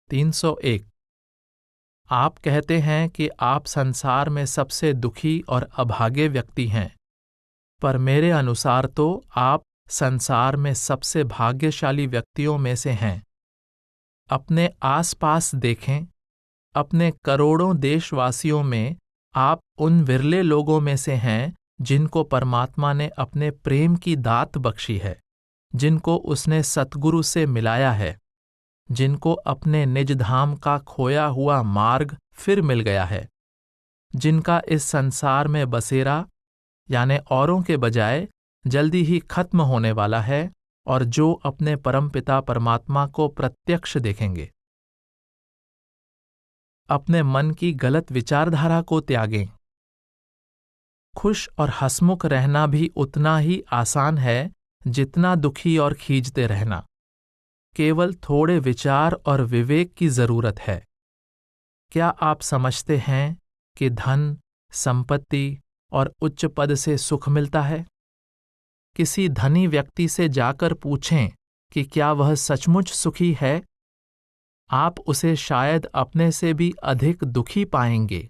301। आप कहते हैं कि आप संसार में सबसे दुखी और अभागे व्यक्ति हैं, पर मेरे अनुसार तो आप संसार में सबसे भाग्यशाली व्यक्तियों में से हैं। अपने आसपास देखें, अपने करोड़ों देशवासियों में आप उन विरले लोगों में से हैं जिनको परमात्मा ने अपने प्रेम की दात बख्शी है, जिनको उसने सतगुरु से मिलाया है, जिनको अपने निज धाम का खोया हुआ मार्ग फिर मिल गया है, जिनका इस संसार में बसेरा यानी औरों के बजाय जल्दी ही खत्म होने वाला है और जो अपने परमपिता परमात्मा को प्रत्यक्ष देखेंगे। अपने मन की गलत विचारधारा को त्यागें। खुश और हंसमुख रहना भी उतना ही आसान है जितना दुखी और खींचते रहना। केवल थोड़े विचार और विवेक की जरूरत है। क्या आप समझते हैं कि धन, संपत्ति और उच्च पद से सुख मिलता है? किसी धनी व्यक्ति से जाकर पूछें कि क्या वह सचमुच सुखी है। आप उसे शायद अपने से भी अधिक दुखी पाएंगे।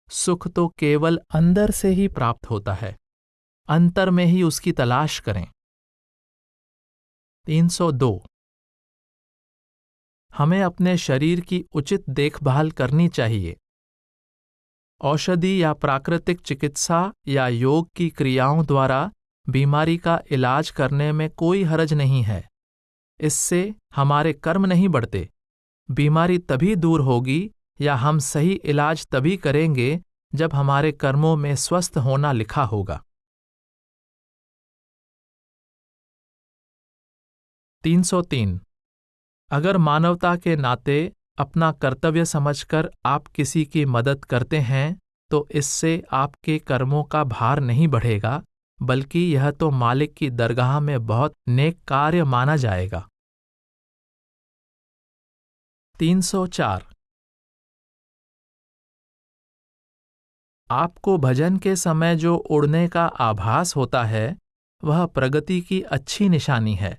सुख तो केवल अंदर से ही प्राप्त होता है, अंतर में ही उसकी तलाश करें। 302। हमें अपने शरीर की उचित देखभाल करनी चाहिए। औषधि या प्राकृतिक चिकित्सा या योग की क्रियाओं द्वारा बीमारी का इलाज करने में कोई हर्ज नहीं है। इससे हमारे कर्म नहीं बढ़ते। बीमारी तभी दूर होगी या हम सही इलाज तभी करेंगे जब हमारे कर्मों में स्वस्थ होना लिखा होगा। 303। अगर मानवता के नाते अपना कर्तव्य समझकर आप किसी की मदद करते हैं तो इससे आपके कर्मों का भार नहीं बढ़ेगा, बल्कि यह तो मालिक की दरगाह में बहुत नेक कार्य माना जाएगा। 304। आपको भजन के समय जो उड़ने का आभास होता है वह प्रगति की अच्छी निशानी है।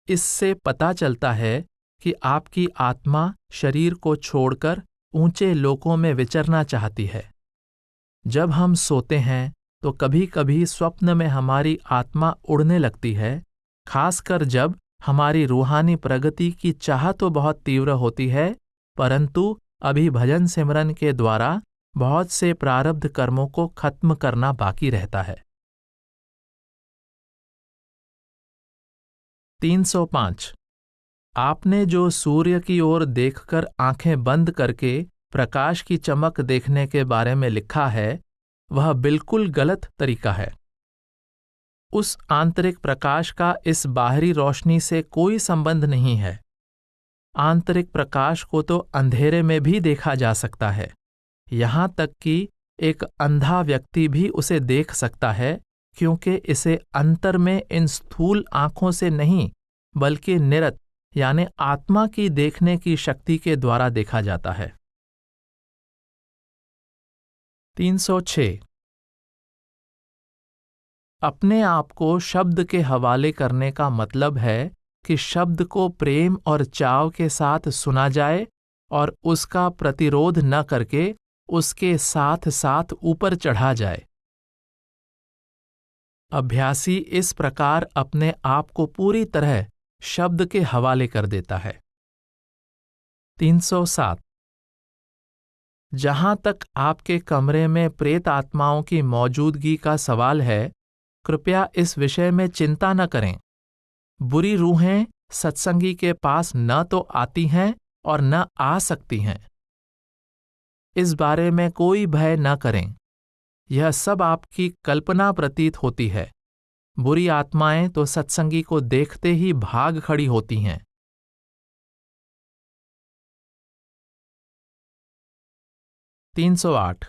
इससे पता चलता है कि आपकी आत्मा शरीर को छोड़कर ऊंचे लोकों में विचरना चाहती है। जब हम सोते हैं तो कभी कभी स्वप्न में हमारी आत्मा उड़ने लगती है, खासकर जब हमारी रूहानी प्रगति की चाह तो बहुत तीव्र होती है, परंतु अभी भजन सिमरन के द्वारा बहुत से प्रारब्ध कर्मों को खत्म करना बाकी रहता है। 305। आपने जो सूर्य की ओर देखकर आंखें बंद करके प्रकाश की चमक देखने के बारे में लिखा है, वह बिल्कुल गलत तरीका है। उस आंतरिक प्रकाश का इस बाहरी रोशनी से कोई संबंध नहीं है। आंतरिक प्रकाश को तो अंधेरे में भी देखा जा सकता है, यहां तक कि एक अंधा व्यक्ति भी उसे देख सकता है, क्योंकि इसे अंतर में इन स्थूल आंखों से नहीं बल्कि निरत यानी आत्मा की देखने की शक्ति के द्वारा देखा जाता है। 306। अपने आप को शब्द के हवाले करने का मतलब है कि शब्द को प्रेम और चाव के साथ सुना जाए और उसका प्रतिरोध न करके उसके साथ साथ ऊपर चढ़ा जाए। अभ्यासी इस प्रकार अपने आप को पूरी तरह शब्द के हवाले कर देता है। 307। जहां तक आपके कमरे में प्रेत आत्माओं की मौजूदगी का सवाल है, कृपया इस विषय में चिंता न करें। बुरी रूहें सत्संगी के पास न तो आती हैं और न आ सकती हैं। इस बारे में कोई भय न करें। यह सब आपकी कल्पना प्रतीत होती है। बुरी आत्माएं तो सत्संगी को देखते ही भाग खड़ी होती हैं। 308।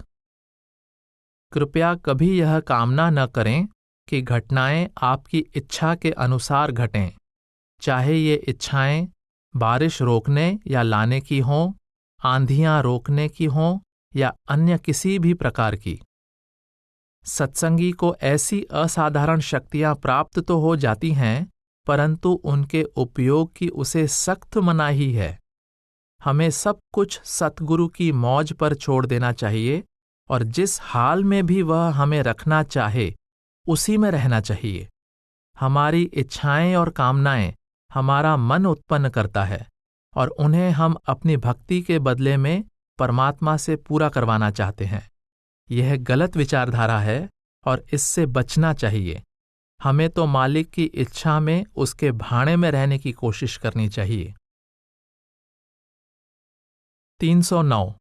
कृपया कभी यह कामना न करें कि घटनाएं आपकी इच्छा के अनुसार घटें, चाहे ये इच्छाएं बारिश रोकने या लाने की हों, आंधियां रोकने की हों या अन्य किसी भी प्रकार की। सत्संगी को ऐसी असाधारण शक्तियां प्राप्त तो हो जाती हैं, परंतु उनके उपयोग की उसे सख्त मनाही है। हमें सब कुछ सतगुरु की मौज पर छोड़ देना चाहिए और जिस हाल में भी वह हमें रखना चाहे उसी में रहना चाहिए। हमारी इच्छाएं और कामनाएं हमारा मन उत्पन्न करता है और उन्हें हम अपनी भक्ति के बदले में परमात्मा से पूरा करवाना चाहते हैं। यह गलत विचारधारा है और इससे बचना चाहिए। हमें तो मालिक की इच्छा में उसके भाणे में रहने की कोशिश करनी चाहिए। 309।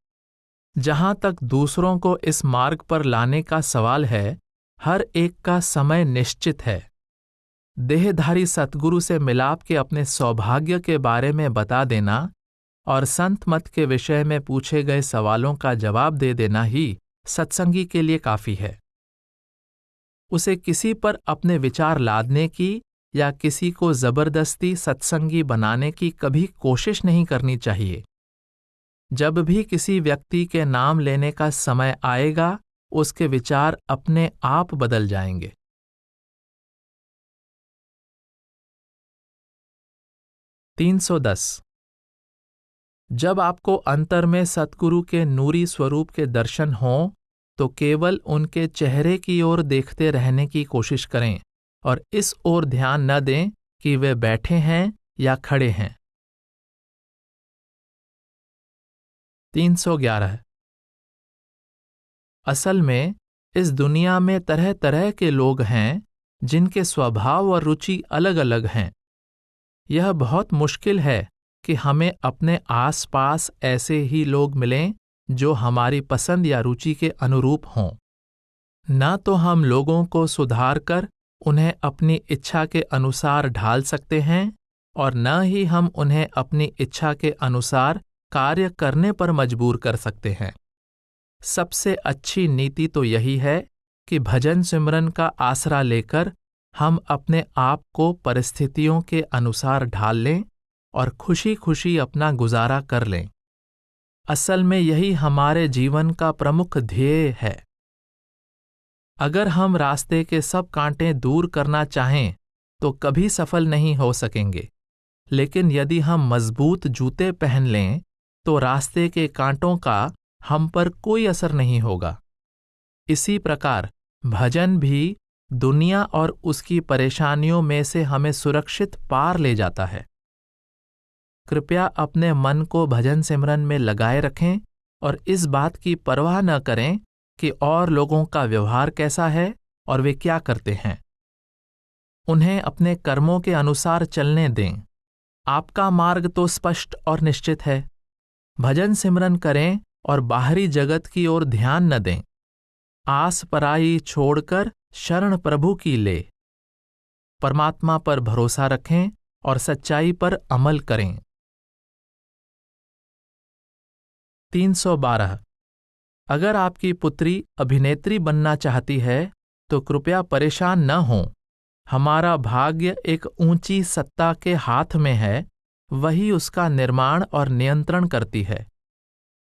जहां तक दूसरों को इस मार्ग पर लाने का सवाल है, हर एक का समय निश्चित है। देहधारी सतगुरु से मिलाप के अपने सौभाग्य के बारे में बता देना और संत मत के विषय में पूछे गए सवालों का जवाब दे देना ही सत्संगी के लिए काफी है। उसे किसी पर अपने विचार लादने की या किसी को जबरदस्ती सत्संगी बनाने की कभी कोशिश नहीं करनी चाहिए। जब भी किसी व्यक्ति के नाम लेने का समय आएगा, उसके विचार अपने आप बदल जाएंगे। 310। जब आपको अंतर में सतगुरु के नूरी स्वरूप के दर्शन हों, तो केवल उनके चेहरे की ओर देखते रहने की कोशिश करें और इस ओर ध्यान न दें कि वे बैठे हैं या खड़े हैं। 311। असल में इस दुनिया में तरह तरह के लोग हैं जिनके स्वभाव और रुचि अलग अलग हैं। यह बहुत मुश्किल है कि हमें अपने आसपास ऐसे ही लोग मिलें जो हमारी पसंद या रुचि के अनुरूप हों। न तो हम लोगों को सुधार कर उन्हें अपनी इच्छा के अनुसार ढाल सकते हैं और न ही हम उन्हें अपनी इच्छा के अनुसार कार्य करने पर मजबूर कर सकते हैं। सबसे अच्छी नीति तो यही है कि भजन सिमरन का आसरा लेकर हम अपने आप को परिस्थितियों के अनुसार ढाल लें और खुशी खुशी अपना गुजारा कर लें। असल में यही हमारे जीवन का प्रमुख ध्येय है। अगर हम रास्ते के सब कांटे दूर करना चाहें तो कभी सफल नहीं हो सकेंगे, लेकिन यदि हम मजबूत जूते पहन लें तो रास्ते के कांटों का हम पर कोई असर नहीं होगा। इसी प्रकार भजन भी दुनिया और उसकी परेशानियों में से हमें सुरक्षित पार ले जाता है। कृपया अपने मन को भजन सिमरन में लगाए रखें और इस बात की परवाह न करें कि और लोगों का व्यवहार कैसा है और वे क्या करते हैं। उन्हें अपने कर्मों के अनुसार चलने दें। आपका मार्ग तो स्पष्ट और निश्चित है। भजन सिमरन करें और बाहरी जगत की ओर ध्यान न दें। आस पराई छोड़कर शरण प्रभु की ले। परमात्मा पर भरोसा रखें और सच्चाई पर अमल करें। 312। अगर आपकी पुत्री अभिनेत्री बनना चाहती है तो कृपया परेशान न हों। हमारा भाग्य एक ऊंची सत्ता के हाथ में है, वही उसका निर्माण और नियंत्रण करती है।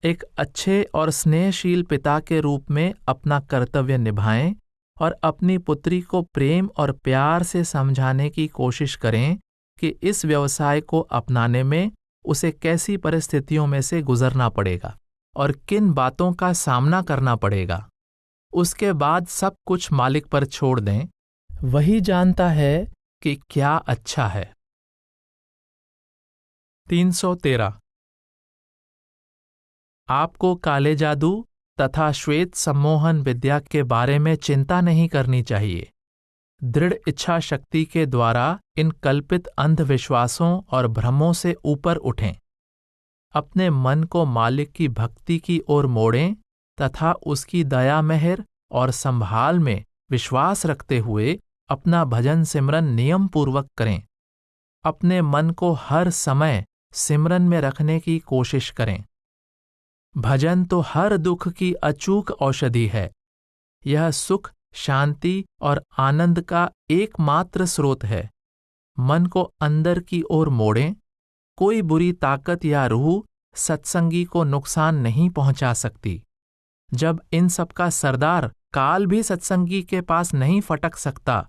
एक अच्छे और स्नेहशील पिता के रूप में अपना कर्तव्य निभाएं और अपनी पुत्री को प्रेम और प्यार से समझाने की कोशिश करें कि इस व्यवसाय को अपनाने में उसे कैसी परिस्थितियों में से गुजरना पड़ेगा और किन बातों का सामना करना पड़ेगा। उसके बाद सब कुछ मालिक पर छोड़ दें। वही जानता है कि क्या अच्छा है। 313। आपको काले जादू तथा श्वेत सम्मोहन विद्या के बारे में चिंता नहीं करनी चाहिए। दृढ़ इच्छा शक्ति के द्वारा इन कल्पित अंधविश्वासों और भ्रमों से ऊपर उठें। अपने मन को मालिक की भक्ति की ओर मोड़ें तथा उसकी दया मेहर और संभाल में विश्वास रखते हुए अपना भजन सिमरन नियम पूर्वक करें। अपने मन को हर समय सिमरन में रखने की कोशिश करें। भजन तो हर दुख की अचूक औषधि है। यह सुख, शांति और आनंद का एकमात्र स्रोत है। मन को अंदर की ओर मोड़ें। कोई बुरी ताकत या रूह सत्संगी को नुकसान नहीं पहुंचा सकती। जब इन सब का सरदार काल भी सत्संगी के पास नहीं फटक सकता,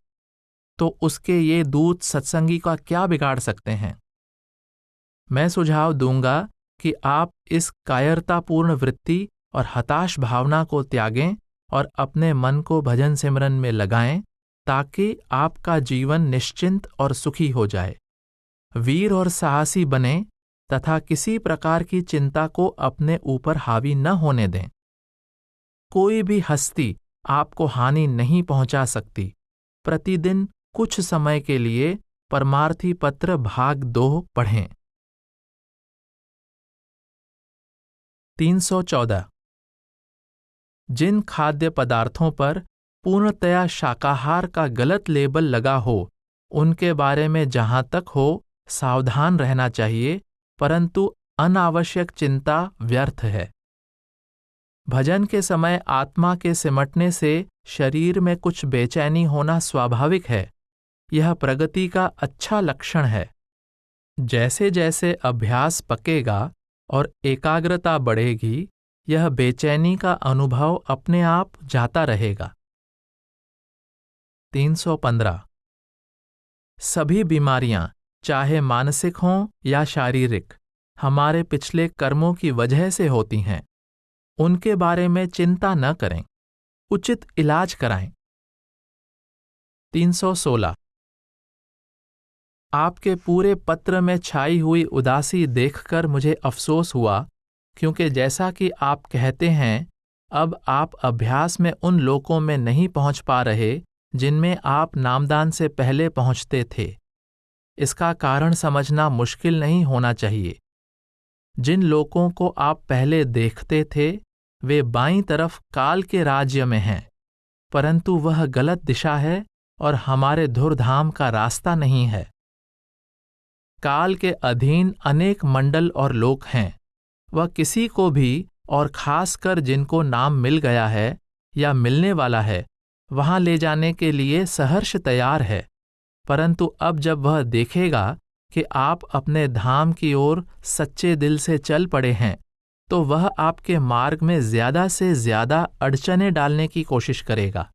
तो उसके ये दूत सत्संगी का क्या बिगाड़ सकते हैं। मैं सुझाव दूंगा कि आप इस कायरतापूर्ण वृत्ति और हताश भावना को त्यागें और अपने मन को भजन सिमरन में लगाएं, ताकि आपका जीवन निश्चिंत और सुखी हो जाए। वीर और साहसी बने तथा किसी प्रकार की चिंता को अपने ऊपर हावी न होने दें। कोई भी हस्ती आपको हानि नहीं पहुंचा सकती। प्रतिदिन कुछ समय के लिए परमार्थी पत्र भाग 2 पढ़ें। 314। जिन खाद्य पदार्थों पर पूर्णतया शाकाहार का गलत लेबल लगा हो, उनके बारे में जहां तक हो सावधान रहना चाहिए, परंतु अनावश्यक चिंता व्यर्थ है। भजन के समय आत्मा के सिमटने से शरीर में कुछ बेचैनी होना स्वाभाविक है। यह प्रगति का अच्छा लक्षण है। जैसे जैसे अभ्यास पकेगा और एकाग्रता बढ़ेगी, यह बेचैनी का अनुभव अपने आप जाता रहेगा। 315। सभी बीमारियां, चाहे मानसिक हों या शारीरिक, हमारे पिछले कर्मों की वजह से होती हैं। उनके बारे में चिंता न करें, उचित इलाज कराएं। 316। आपके पूरे पत्र में छाई हुई उदासी देखकर मुझे अफसोस हुआ, क्योंकि जैसा कि आप कहते हैं, अब आप अभ्यास में उन लोकों में नहीं पहुंच पा रहे जिनमें आप नामदान से पहले पहुंचते थे। इसका कारण समझना मुश्किल नहीं होना चाहिए। जिन लोकों को आप पहले देखते थे, वे बाईं तरफ काल के राज्य में हैं, परंतु वह गलत दिशा है और हमारे धुरधाम का रास्ता नहीं है। काल के अधीन अनेक मंडल और लोक हैं। वह किसी को भी, और खासकर जिनको नाम मिल गया है या मिलने वाला है, वहां ले जाने के लिए सहर्ष तैयार है। परंतु अब जब वह देखेगा कि आप अपने धाम की ओर सच्चे दिल से चल पड़े हैं, तो वह आपके मार्ग में ज्यादा से ज्यादा अड़चनें डालने की कोशिश करेगा।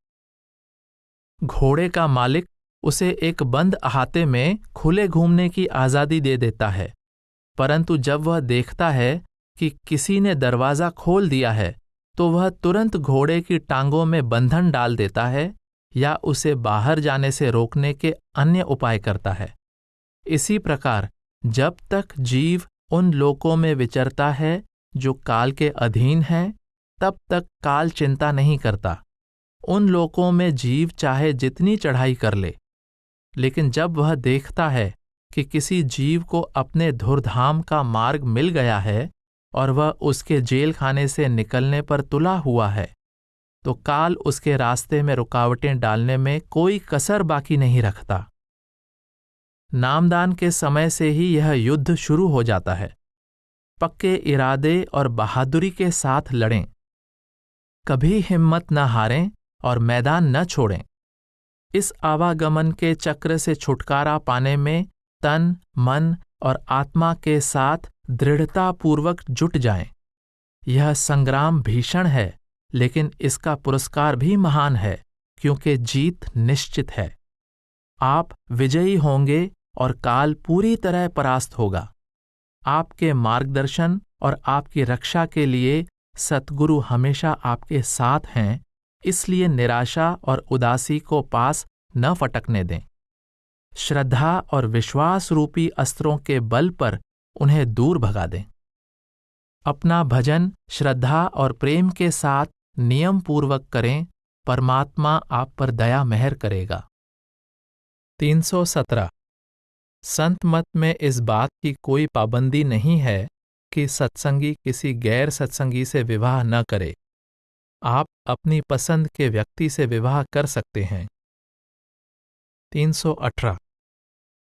घोड़े का मालिक उसे एक बंद अहाते में खुले घूमने की आजादी दे देता है, परंतु जब वह देखता है कि किसी ने दरवाजा खोल दिया है, तो वह तुरंत घोड़े की टांगों में बंधन डाल देता है या उसे बाहर जाने से रोकने के अन्य उपाय करता है। इसी प्रकार जब तक जीव उन लोकों में विचरता है जो काल के अधीन हैं, तब तक काल चिंता नहीं करता। उन लोकों में जीव चाहे जितनी चढ़ाई कर ले, लेकिन जब वह देखता है कि किसी जीव को अपने धुरधाम का मार्ग मिल गया है और वह उसके जेल खाने से निकलने पर तुला हुआ है, तो काल उसके रास्ते में रुकावटें डालने में कोई कसर बाकी नहीं रखता। नामदान के समय से ही यह युद्ध शुरू हो जाता है। पक्के इरादे और बहादुरी के साथ लड़ें। कभी हिम्मत न हारें और मैदान न छोड़ें। इस आवागमन के चक्र से छुटकारा पाने में तन, मन और आत्मा के साथ दृढ़तापूर्वक जुट जाएं। यह संग्राम भीषण है, लेकिन इसका पुरस्कार भी महान है, क्योंकि जीत निश्चित है। आप विजयी होंगे और काल पूरी तरह परास्त होगा। आपके मार्गदर्शन और आपकी रक्षा के लिए सद्गुरु हमेशा आपके साथ हैं, इसलिए निराशा और उदासी को पास न फटकने दें। श्रद्धा और विश्वास रूपी अस्त्रों के बल पर उन्हें दूर भगा दें। अपना भजन श्रद्धा और प्रेम के साथ नियम पूर्वक करें, परमात्मा आप पर दया मेहर करेगा। 317। संत मत में इस बात की कोई पाबंदी नहीं है कि सत्संगी किसी गैर सत्संगी से विवाह न करे। आप अपनी पसंद के व्यक्ति से विवाह कर सकते हैं। 318।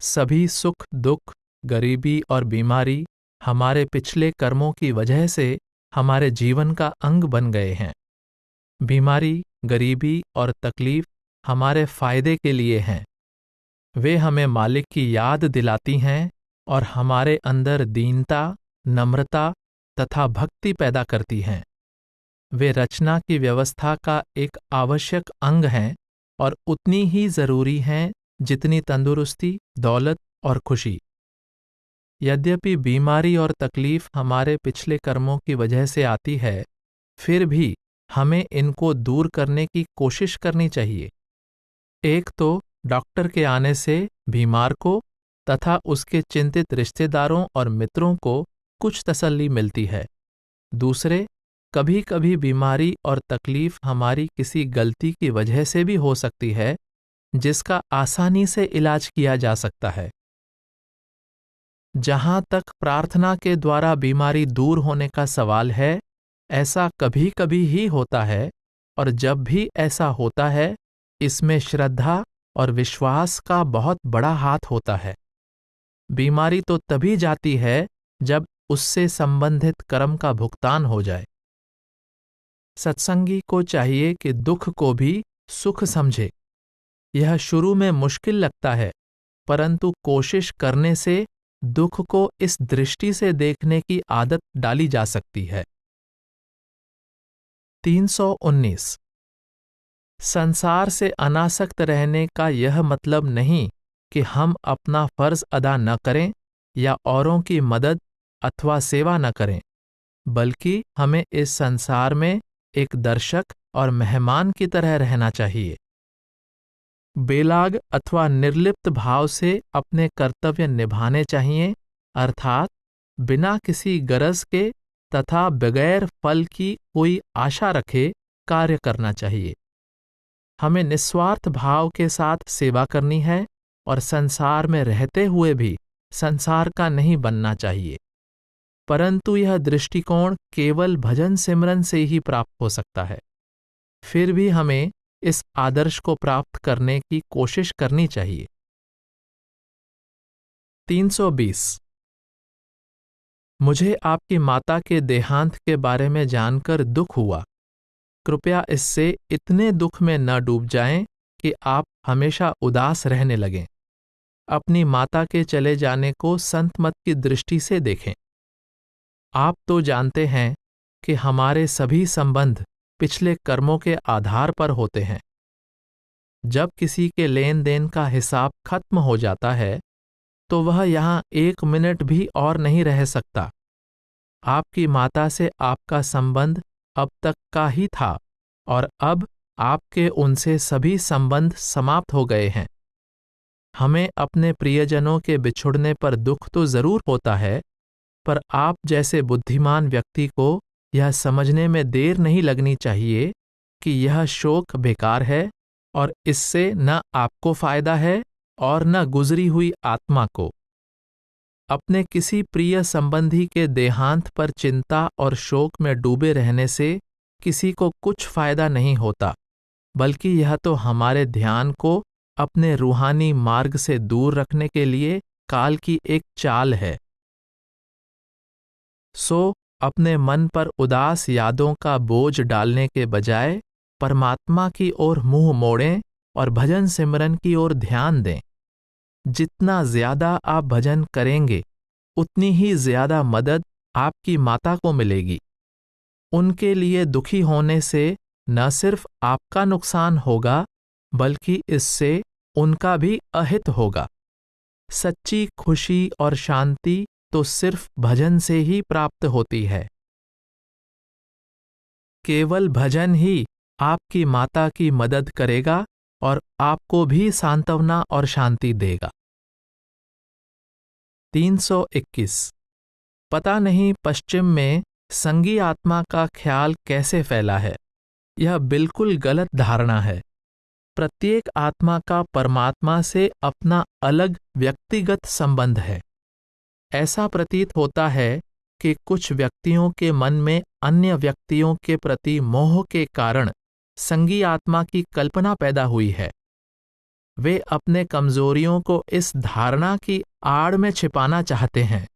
सभी सुख दुख, गरीबी और बीमारी हमारे पिछले कर्मों की वजह से हमारे जीवन का अंग बन गए हैं। बीमारी, गरीबी और तकलीफ हमारे फायदे के लिए हैं। वे हमें मालिक की याद दिलाती हैं और हमारे अंदर दीनता, नम्रता तथा भक्ति पैदा करती हैं। वे रचना की व्यवस्था का एक आवश्यक अंग हैं और उतनी ही जरूरी हैं जितनी तंदुरुस्ती, दौलत और खुशी। यद्यपि बीमारी और तकलीफ हमारे पिछले कर्मों की वजह से आती है, फिर भी हमें इनको दूर करने की कोशिश करनी चाहिए। एक तो डॉक्टर के आने से बीमार को तथा उसके चिंतित रिश्तेदारों और मित्रों को कुछ तसल्ली मिलती है। दूसरे, कभी कभी बीमारी और तकलीफ हमारी किसी गलती की वजह से भी हो सकती है, जिसका आसानी से इलाज किया जा सकता है। जहां तक प्रार्थना के द्वारा बीमारी दूर होने का सवाल है, ऐसा कभी कभी ही होता है, और जब भी ऐसा होता है, इसमें श्रद्धा और विश्वास का बहुत बड़ा हाथ होता है। बीमारी तो तभी जाती है जब उससे संबंधित कर्म का भुगतान हो जाए। सत्संगी को चाहिए कि दुख को भी सुख समझे। यह शुरू में मुश्किल लगता है, परंतु कोशिश करने से दुख को इस दृष्टि से देखने की आदत डाली जा सकती है। 319 संसार से अनासक्त रहने का यह मतलब नहीं कि हम अपना फर्ज अदा न करें या औरों की मदद अथवा सेवा न करें, बल्कि हमें इस संसार में एक दर्शक और मेहमान की तरह रहना चाहिए। बेलाग अथवा निर्लिप्त भाव से अपने कर्तव्य निभाने चाहिए, अर्थात बिना किसी गरज के तथा बगैर फल की कोई आशा रखे कार्य करना चाहिए। हमें निस्वार्थ भाव के साथ सेवा करनी है और संसार में रहते हुए भी संसार का नहीं बनना चाहिए। परंतु यह दृष्टिकोण केवल भजन सिमरन से ही प्राप्त हो सकता है। फिर भी हमें इस आदर्श को प्राप्त करने की कोशिश करनी चाहिए। 320 मुझे आपकी माता के देहांत के बारे में जानकर दुख हुआ। कृपया इससे इतने दुख में न डूब जाएं कि आप हमेशा उदास रहने लगें। अपनी माता के चले जाने को संत मत की दृष्टि से देखें। आप तो जानते हैं कि हमारे सभी संबंध पिछले कर्मों के आधार पर होते हैं। जब किसी के लेन देन का हिसाब खत्म हो जाता है, तो वह यहाँ 1 मिनट भी और नहीं रह सकता। आपकी माता से आपका संबंध अब तक का ही था, और अब आपके उनसे सभी संबंध समाप्त हो गए हैं। हमें अपने प्रियजनों के बिछुड़ने पर दुख तो जरूर होता है, पर आप जैसे बुद्धिमान व्यक्ति को यह समझने में देर नहीं लगनी चाहिए कि यह शोक बेकार है और इससे न आपको फायदा है और न गुजरी हुई आत्मा को। अपने किसी प्रिय संबंधी के देहांत पर चिंता और शोक में डूबे रहने से किसी को कुछ फायदा नहीं होता, बल्कि यह तो हमारे ध्यान को अपने रूहानी मार्ग से दूर रखने के लिए काल की एक चाल है। सो अपने मन पर उदास यादों का बोझ डालने के बजाय परमात्मा की ओर मुंह मोड़ें और भजन सिमरन की ओर ध्यान दें। जितना ज्यादा आप भजन करेंगे, उतनी ही ज्यादा मदद आपकी माता को मिलेगी। उनके लिए दुखी होने से न सिर्फ आपका नुकसान होगा, बल्कि इससे उनका भी अहित होगा। सच्ची खुशी और शांति तो सिर्फ भजन से ही प्राप्त होती है। केवल भजन ही आपकी माता की मदद करेगा और आपको भी सांत्वना और शांति देगा। 321 पता नहीं पश्चिम में संगी आत्मा का ख्याल कैसे फैला है। यह बिल्कुल गलत धारणा है। प्रत्येक आत्मा का परमात्मा से अपना अलग व्यक्तिगत संबंध है। ऐसा प्रतीत होता है कि कुछ व्यक्तियों के मन में अन्य व्यक्तियों के प्रति मोह के कारण संगी आत्मा की कल्पना पैदा हुई है। वे अपने कमजोरियों को इस धारणा की आड़ में छिपाना चाहते हैं।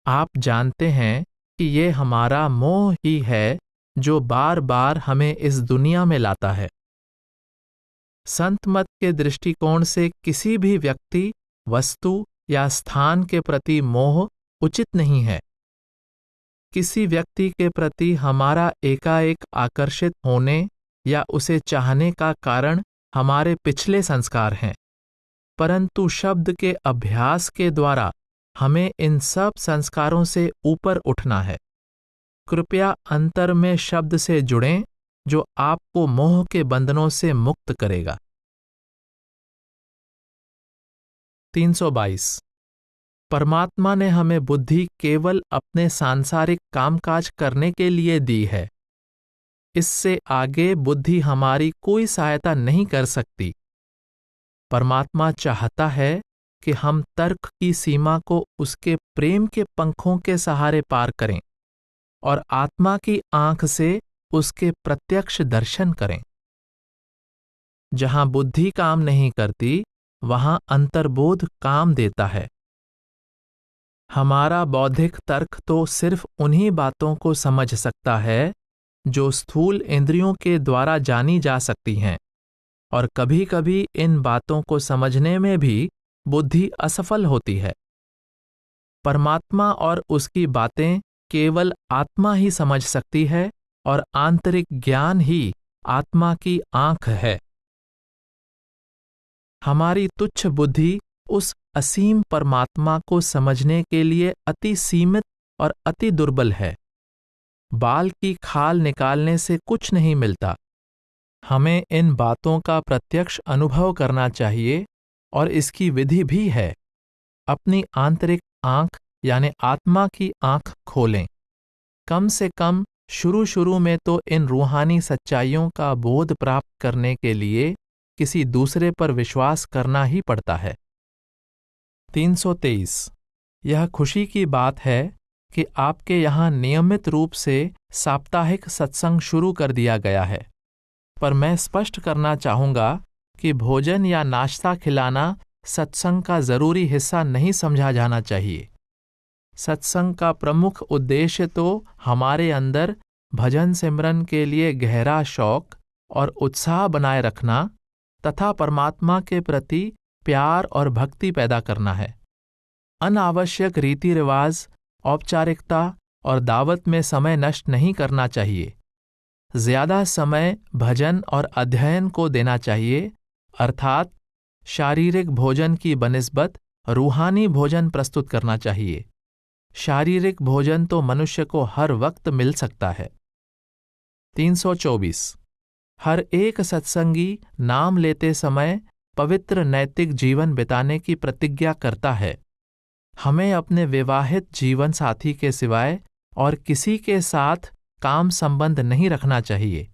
आप जानते हैं कि ये हमारा मोह ही है जो बार बार हमें इस दुनिया में लाता है। संत मत के दृष्टिकोण से किसी भी व्यक्ति, वस्तु या स्थान के प्रति मोह उचित नहीं है। किसी व्यक्ति के प्रति हमारा एकाएक आकर्षित होने या उसे चाहने का कारण हमारे पिछले संस्कार हैं, परंतु शब्द के अभ्यास के द्वारा हमें इन सब संस्कारों से ऊपर उठना है। कृपया अंतर में शब्द से जुड़ें जो आपको मोह के बंधनों से मुक्त करेगा। 322। परमात्मा ने हमें बुद्धि केवल अपने सांसारिक कामकाज करने के लिए दी है। इससे आगे बुद्धि हमारी कोई सहायता नहीं कर सकती। परमात्मा चाहता है कि हम तर्क की सीमा को उसके प्रेम के पंखों के सहारे पार करें और आत्मा की आंख से उसके प्रत्यक्ष दर्शन करें। जहां बुद्धि काम नहीं करती, वहां अंतर्बोध काम देता है। हमारा बौद्धिक तर्क तो सिर्फ उन्हीं बातों को समझ सकता है जो स्थूल इंद्रियों के द्वारा जानी जा सकती हैं, और कभी-कभी इन बातों को समझने में भी बुद्धि असफल होती है। परमात्मा और उसकी बातें केवल आत्मा ही समझ सकती है, और आंतरिक ज्ञान ही आत्मा की आंख है। हमारी तुच्छ बुद्धि उस असीम परमात्मा को समझने के लिए अति सीमित और अति दुर्बल है। बाल की खाल निकालने से कुछ नहीं मिलता। हमें इन बातों का प्रत्यक्ष अनुभव करना चाहिए, और इसकी विधि भी है। अपनी आंतरिक आंख यानी आत्मा की आंख खोलें। कम से कम शुरू में तो इन रूहानी सच्चाइयों का बोध प्राप्त करने के लिए किसी दूसरे पर विश्वास करना ही पड़ता है। 323। यह खुशी की बात है कि आपके यहाँ नियमित रूप से साप्ताहिक सत्संग शुरू कर दिया गया है, पर मैं स्पष्ट करना चाहूँगा कि भोजन या नाश्ता खिलाना सत्संग का जरूरी हिस्सा नहीं समझा जाना चाहिए। सत्संग का प्रमुख उद्देश्य तो हमारे अंदर भजन सिमरन के लिए गहरा शौक और उत्साह बनाए रखना तथा परमात्मा के प्रति प्यार और भक्ति पैदा करना है। अनावश्यक रीति रिवाज, औपचारिकता और दावत में समय नष्ट नहीं करना चाहिए। ज्यादा समय भजन और अध्ययन को देना चाहिए, अर्थात शारीरिक भोजन की बनिस्बत रूहानी भोजन प्रस्तुत करना चाहिए। शारीरिक भोजन तो मनुष्य को हर वक्त मिल सकता है। 324। हर एक सत्संगी नाम लेते समय पवित्र नैतिक जीवन बिताने की प्रतिज्ञा करता है। हमें अपने विवाहित जीवन साथी के सिवाय और किसी के साथ काम संबंध नहीं रखना चाहिए।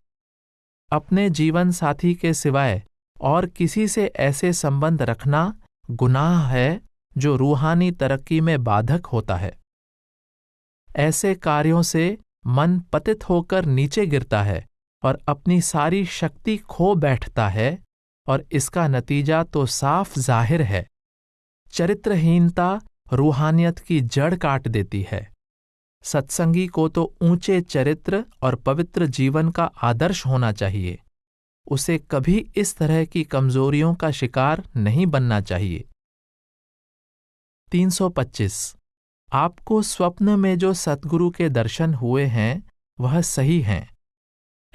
अपने जीवन साथी के सिवाय और किसी से ऐसे संबंध रखना गुनाह है जो रूहानी तरक्की में बाधक होता है। ऐसे कार्यों से मन पतित होकर नीचे गिरता है और अपनी सारी शक्ति खो बैठता है, और इसका नतीजा तो साफ जाहिर है। चरित्रहीनता रूहानियत की जड़ काट देती है। सत्संगी को तो ऊंचे चरित्र और पवित्र जीवन का आदर्श होना चाहिए। उसे कभी इस तरह की कमजोरियों का शिकार नहीं बनना चाहिए। 325। आपको स्वप्न में जो सद्गुरु के दर्शन हुए हैं वह सही हैं।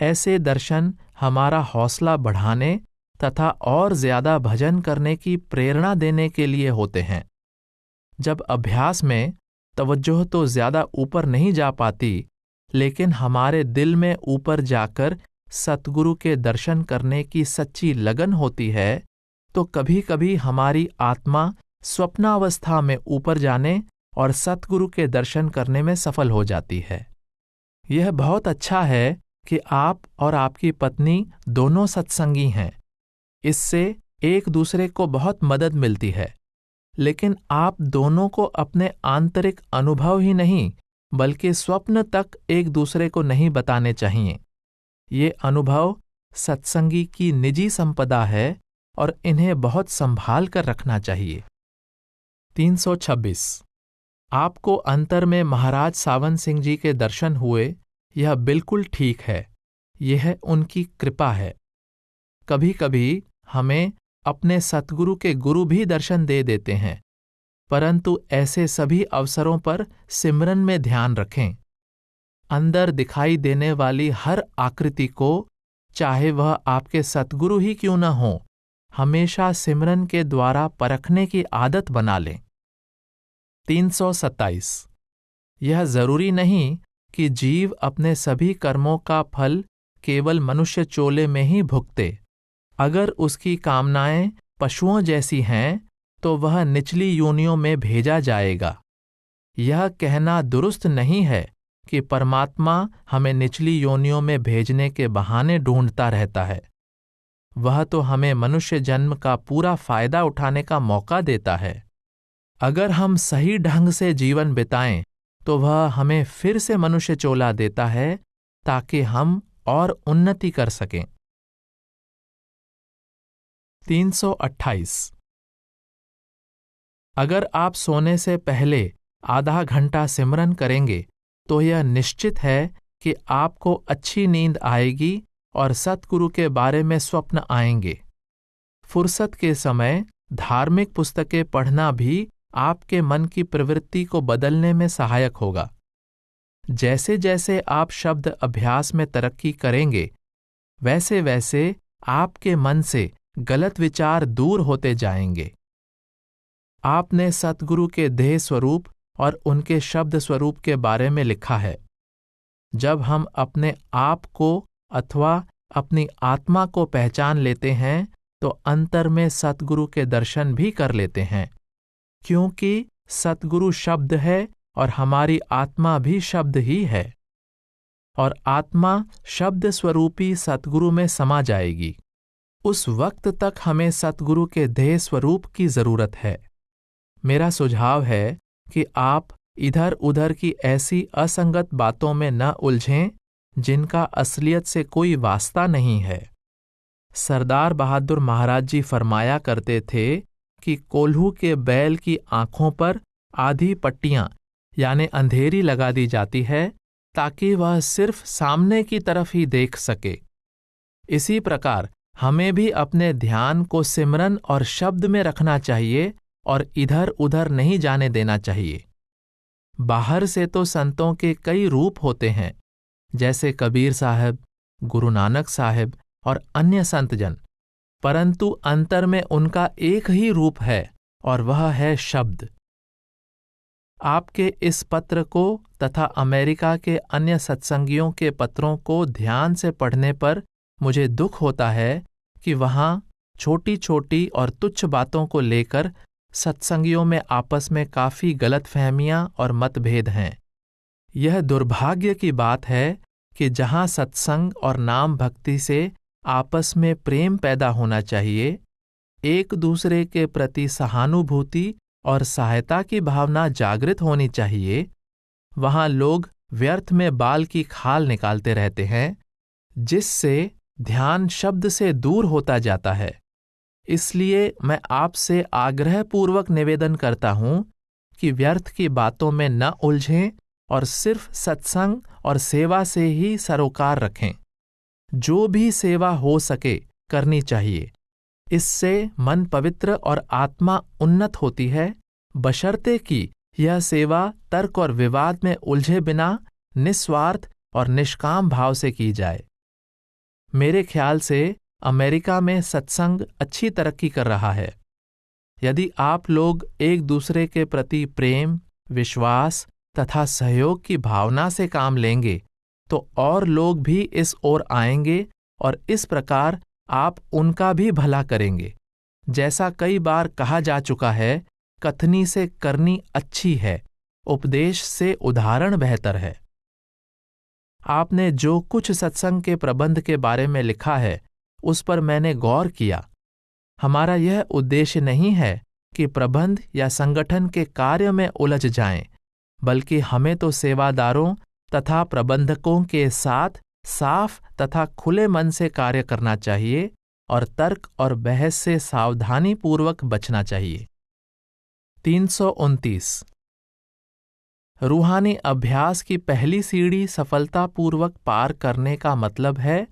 ऐसे दर्शन हमारा हौसला बढ़ाने तथा और ज्यादा भजन करने की प्रेरणा देने के लिए होते हैं। जब अभ्यास में तवज्जो तो ज्यादा ऊपर नहीं जा पाती, लेकिन हमारे दिल में ऊपर जाकर सतगुरु के दर्शन करने की सच्ची लगन होती है, तो कभी कभी हमारी आत्मा स्वप्नावस्था में ऊपर जाने और सतगुरु के दर्शन करने में सफल हो जाती है। यह बहुत अच्छा है कि आप और आपकी पत्नी दोनों सत्संगी हैं। इससे एक दूसरे को बहुत मदद मिलती है, लेकिन आप दोनों को अपने आंतरिक अनुभव ही नहीं बल्कि स्वप्न तक एक दूसरे को नहीं बताने चाहिए। ये अनुभव सत्संगी की निजी संपदा है और इन्हें बहुत संभाल कर रखना चाहिए। 326। आपको अंतर में महाराज सावन सिंह जी के दर्शन हुए, यह बिल्कुल ठीक है। यह उनकी कृपा है। कभी कभी हमें अपने सतगुरु के गुरु भी दर्शन दे देते हैं, परंतु ऐसे सभी अवसरों पर सिमरन में ध्यान रखें। अंदर दिखाई देने वाली हर आकृति को, चाहे वह आपके सतगुरु ही क्यों न हो, हमेशा सिमरन के द्वारा परखने की आदत बना लें। 327। यह जरूरी नहीं कि जीव अपने सभी कर्मों का फल केवल मनुष्य चोले में ही भुगते। अगर उसकी कामनाएं पशुओं जैसी हैं तो वह निचली योनियों में भेजा जाएगा। यह कहना दुरुस्त नहीं है कि परमात्मा हमें निचली योनियों में भेजने के बहाने ढूंढता रहता है। वह तो हमें मनुष्य जन्म का पूरा फायदा उठाने का मौका देता है। अगर हम सही ढंग से जीवन बिताएं तो वह हमें फिर से मनुष्य चोला देता है ताकि हम और उन्नति कर सकें। 328। अगर आप सोने से पहले आधा घंटा सिमरन करेंगे तो यह निश्चित है कि आपको अच्छी नींद आएगी और सतगुरु के बारे में स्वप्न आएंगे। फुर्सत के समय धार्मिक पुस्तकें पढ़ना भी आपके मन की प्रवृत्ति को बदलने में सहायक होगा। जैसे जैसे आप शब्द अभ्यास में तरक्की करेंगे वैसे वैसे आपके मन से गलत विचार दूर होते जाएंगे। आपने सतगुरु के देह स्वरूप और उनके शब्द स्वरूप के बारे में लिखा है। जब हम अपने आप को अथवा अपनी आत्मा को पहचान लेते हैं तो अंतर में सतगुरु के दर्शन भी कर लेते हैं, क्योंकि सतगुरु शब्द है और हमारी आत्मा भी शब्द ही है, और आत्मा शब्द स्वरूपी सतगुरु में समा जाएगी। उस वक्त तक हमें सतगुरु के देह स्वरूप की जरूरत है। मेरा सुझाव है कि आप इधर उधर की ऐसी असंगत बातों में न उलझें जिनका असलियत से कोई वास्ता नहीं है। सरदार बहादुर महाराज जी फरमाया करते थे कि कोल्हू के बैल की आंखों पर आधी पट्टियां यानी अंधेरी लगा दी जाती है ताकि वह सिर्फ सामने की तरफ ही देख सके। इसी प्रकार हमें भी अपने ध्यान को सिमरन और शब्द में रखना चाहिए और इधर उधर नहीं जाने देना चाहिए। बाहर से तो संतों के कई रूप होते हैं, जैसे कबीर साहब, गुरु नानक साहब और अन्य संतजन, परंतु अंतर में उनका एक ही रूप है और वह है शब्द। आपके इस पत्र को तथा अमेरिका के अन्य सत्संगियों के पत्रों को ध्यान से पढ़ने पर मुझे दुख होता है कि वहां छोटी छोटी और तुच्छ बातों को लेकर सत्संगियों में आपस में काफी गलतफहमियां और मतभेद हैं। यह दुर्भाग्य की बात है कि जहां सत्संग और नाम भक्ति से आपस में प्रेम पैदा होना चाहिए, एक दूसरे के प्रति सहानुभूति और सहायता की भावना जागृत होनी चाहिए, वहां लोग व्यर्थ में बाल की खाल निकालते रहते हैं, जिससे ध्यान शब्द से दूर होता जाता है। इसलिए मैं आपसे आग्रहपूर्वक निवेदन करता हूं कि व्यर्थ की बातों में न उलझें और सिर्फ सत्संग और सेवा से ही सरोकार रखें। जो भी सेवा हो सके करनी चाहिए। इससे मन पवित्र और आत्मा उन्नत होती है, बशर्ते कि यह सेवा तर्क और विवाद में उलझे बिना निस्वार्थ और निष्काम भाव से की जाए। मेरे ख्याल से अमेरिका में सत्संग अच्छी तरक्की कर रहा है। यदि आप लोग एक दूसरे के प्रति प्रेम, विश्वास तथा सहयोग की भावना से काम लेंगे तो और लोग भी इस ओर आएंगे और इस प्रकार आप उनका भी भला करेंगे। जैसा कई बार कहा जा चुका है, कथनी से करनी अच्छी है, उपदेश से उदाहरण बेहतर है। आपने जो कुछ सत्संग के प्रबंध के बारे में लिखा है उस पर मैंने गौर किया। हमारा यह उद्देश्य नहीं है कि प्रबंध या संगठन के कार्य में उलझ जाएं, बल्कि हमें तो सेवादारों तथा प्रबंधकों के साथ साफ तथा खुले मन से कार्य करना चाहिए और तर्क और बहस से सावधानी पूर्वक बचना चाहिए। 329। रूहानी अभ्यास की पहली सीढ़ी सफलतापूर्वक पार करने का मतलब है